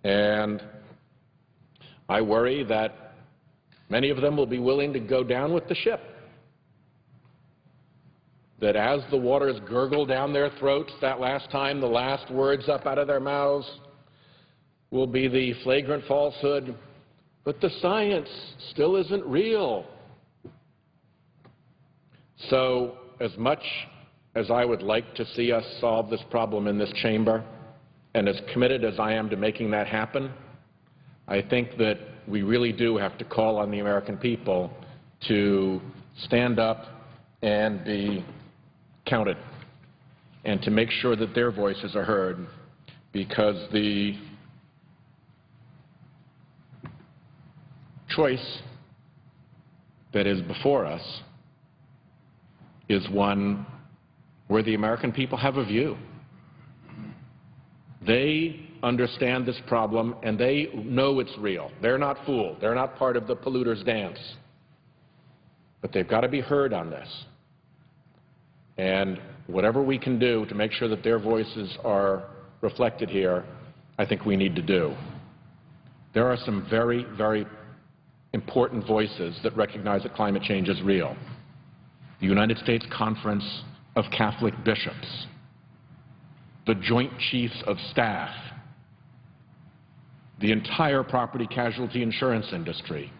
And I worry that many of them will be willing to go down with the ship. That as the waters gurgle down their throats that last time, the last words up out of their mouths will be the flagrant falsehood, but the science still isn't real. So as much as I would like to see us solve this problem in this chamber, and as committed as I am to making that happen, I think that we really do have to call on the American people to stand up and be counted and to make sure that their voices are heard, because the choice that is before us is one where the American people have a view. They understand this problem and they know it's real. They're not fooled. They're not part of the polluter's dance. But they've got to be heard on this. And whatever we can do to make sure that their voices are reflected here, I think we need to do. There are some very, very important voices that recognize that climate change is real. The United States Conference of Catholic Bishops, the Joint Chiefs of Staff, the entire property casualty insurance industry,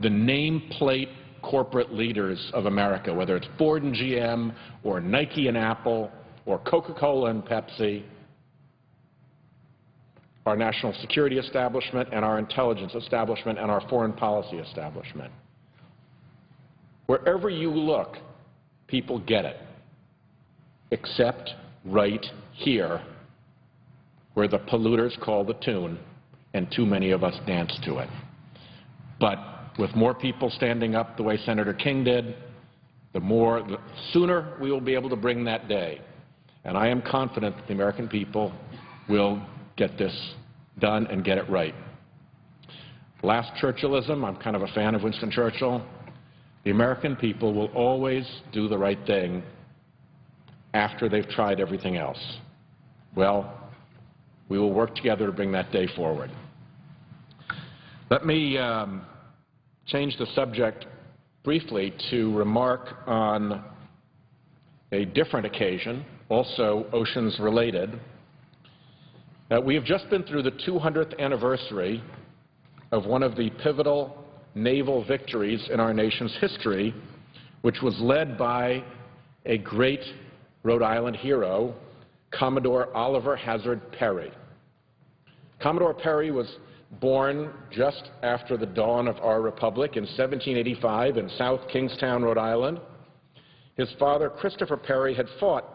the nameplate corporate leaders of America, whether it's Ford and GM or Nike and Apple or Coca-Cola and Pepsi, our national security establishment and our intelligence establishment and our foreign policy establishment. Wherever you look, people get it, except right here, where the polluters call the tune and too many of us dance to it. But with more people standing up the way Senator King did, the sooner we will be able to bring that day. And I am confident that the American people will get this done and get it right. Last Churchillism, I'm kind of a fan of Winston Churchill. The American people will always do the right thing after they've tried everything else. Well, we will work together to bring that day forward. Let me change the subject briefly to remark on a different occasion, also oceans related. We have just been through the 200th anniversary of one of the pivotal naval victories in our nation's history, which was led by a great Rhode Island hero, Commodore Oliver Hazard Perry. Commodore Perry was born just after the dawn of our republic in 1785 in South Kingstown, Rhode Island. His father, Christopher Perry, had fought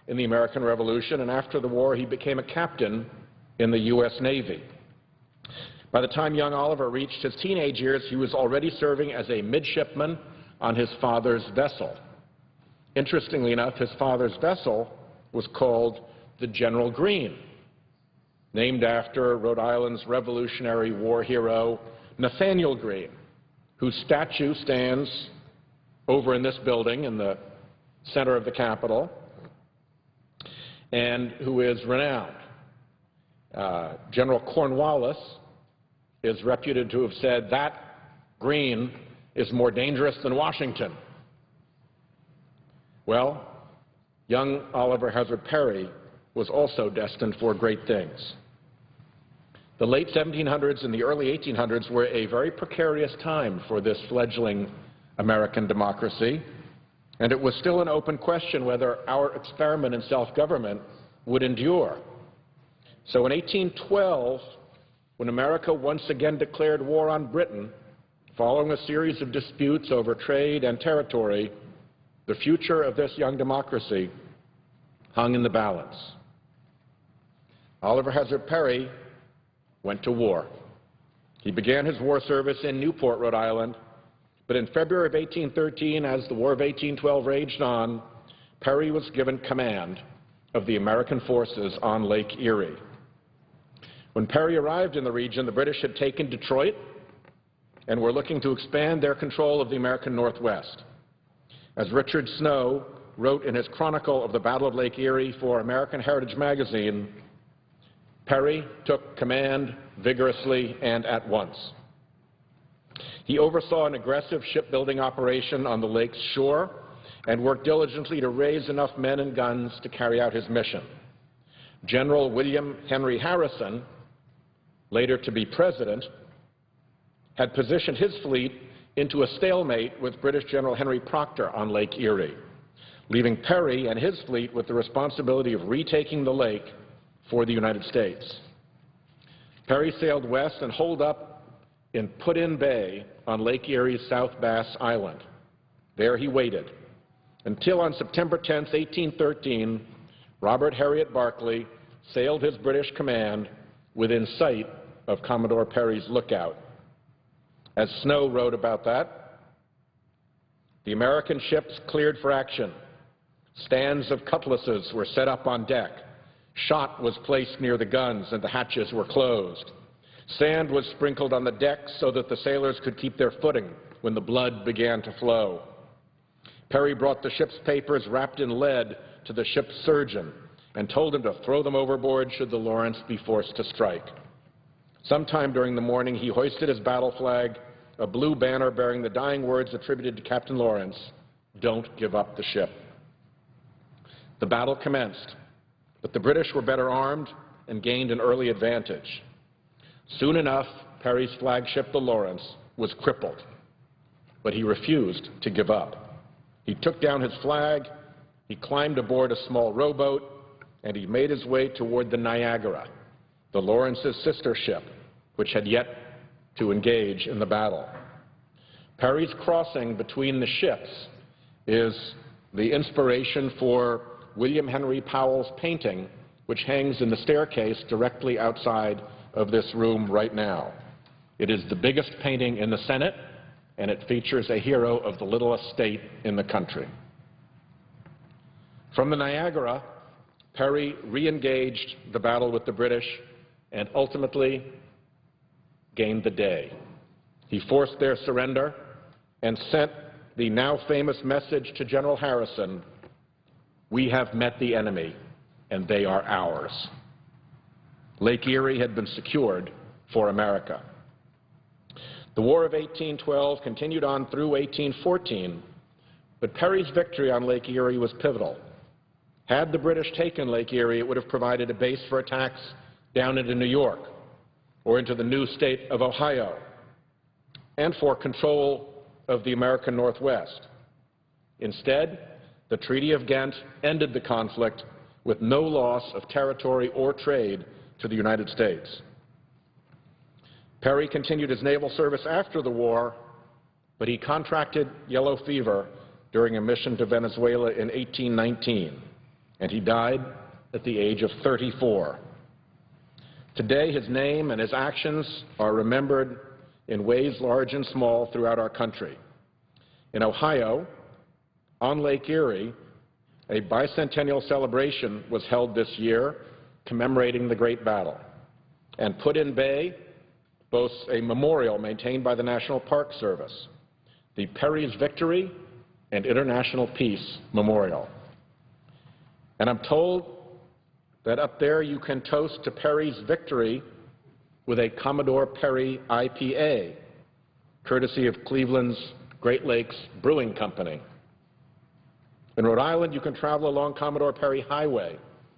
in the American Revolution, and after the war he became a captain in the U.S. Navy. By the time young Oliver reached his teenage years, he was already serving as a midshipman on his father's vessel. Interestingly enough, his father's vessel was called the General Greene, named after Rhode Island's Revolutionary War hero Nathaniel Greene, whose statue stands over in this building in the center of the Capitol, and who is renowned. General Cornwallis is reputed to have said that Greene is more dangerous than Washington. Well, young Oliver Hazard Perry was also destined for great things. The late 1700s and the early 1800s were a very precarious time for this fledgling American democracy, and it was still an open question whether our experiment in self-government would endure. So in 1812, when America once again declared war on Britain, following a series of disputes over trade and territory, the future of this young democracy hung in the balance. Oliver Hazard Perry went to war. He began his war service in Newport, Rhode Island, but in February of 1813, as the War of 1812 raged on, Perry was given command of the American forces on Lake Erie. When Perry arrived in the region, the British had taken Detroit and were looking to expand their control of the American Northwest. As Richard Snow wrote in his chronicle of the Battle of Lake Erie for American Heritage magazine, Perry took command vigorously and at once. He oversaw an aggressive shipbuilding operation on the lake's shore and worked diligently to raise enough men and guns to carry out his mission. General William Henry Harrison, later to be president, had positioned his fleet into a stalemate with British General Henry Proctor on Lake Erie, leaving Perry and his fleet with the responsibility of retaking the lake for the United States. Perry sailed west and holed up in Put-in Bay on Lake Erie's South Bass Island. There he waited until on September 10, 1813, Robert Harriet Barclay sailed his British command within sight of Commodore Perry's lookout. As Snow wrote about that, the American ships cleared for action. Stands of cutlasses were set up on deck. Shot was placed near the guns and the hatches were closed. Sand was sprinkled on the deck so that the sailors could keep their footing when the blood began to flow. Perry brought the ship's papers wrapped in lead to the ship's surgeon and told him to throw them overboard should the Lawrence be forced to strike. Sometime during the morning, he hoisted his battle flag, a blue banner bearing the dying words attributed to Captain Lawrence, "Don't give up the ship." The battle commenced, but the British were better armed and gained an early advantage. Soon enough, Perry's flagship, the Lawrence, was crippled, but he refused to give up. He took down his flag, he climbed aboard a small rowboat, and he made his way toward the Niagara, the Lawrence's sister ship, which had yet to engage in the battle. Perry's crossing between the ships is the inspiration for William Henry Powell's painting, which hangs in the staircase directly outside of this room right now. It is the biggest painting in the Senate, and it features a hero of the littlest state in the country. From the Niagara, Perry re-engaged the battle with the British and ultimately gained the day. He forced their surrender and sent the now famous message to General Harrison, "We have met the enemy, and they are ours." Lake Erie had been secured for America. The War of 1812 continued on through 1814, but Perry's victory on Lake Erie was pivotal. Had the British taken Lake Erie, it would have provided a base for attacks down into New York or into the new state of Ohio, and for control of the American Northwest. Instead, the Treaty of Ghent ended the conflict with no loss of territory or trade to the United States. Perry continued his naval service after the war, but he contracted yellow fever during a mission to Venezuela in 1819, and he died at the age of 34. Today, his name and his actions are remembered in ways large and small throughout our country. In Ohio, on Lake Erie, a bicentennial celebration was held this year commemorating the Great Battle. And Put-in Bay boasts a memorial maintained by the National Park Service, the Perry's Victory and International Peace Memorial. And I'm told that up there you can toast to Perry's victory with a Commodore Perry IPA, courtesy of Cleveland's Great Lakes Brewing Company. In Rhode Island, you can travel along Commodore Perry Highway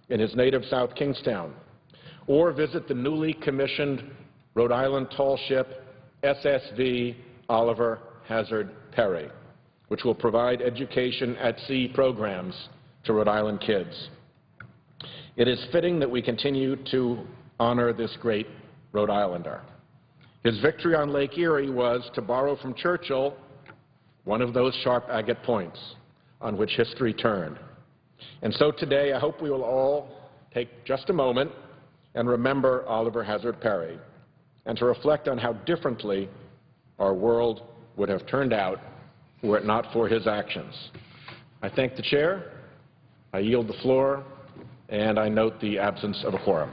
in his native South Kingstown, or visit the newly commissioned Rhode Island tall ship SSV Oliver Hazard Perry, which will provide education at sea programs to Rhode Island kids. It is fitting that we continue to honor this great Rhode Islander. His victory on Lake Erie was, to borrow from Churchill, one of those sharp agate points on which history turned. And so today, I hope we will all take just a moment and remember Oliver Hazard Perry, and to reflect on how differently our world would have turned out were it not for his actions. I thank the chair, I yield the floor, and I note the absence of a quorum.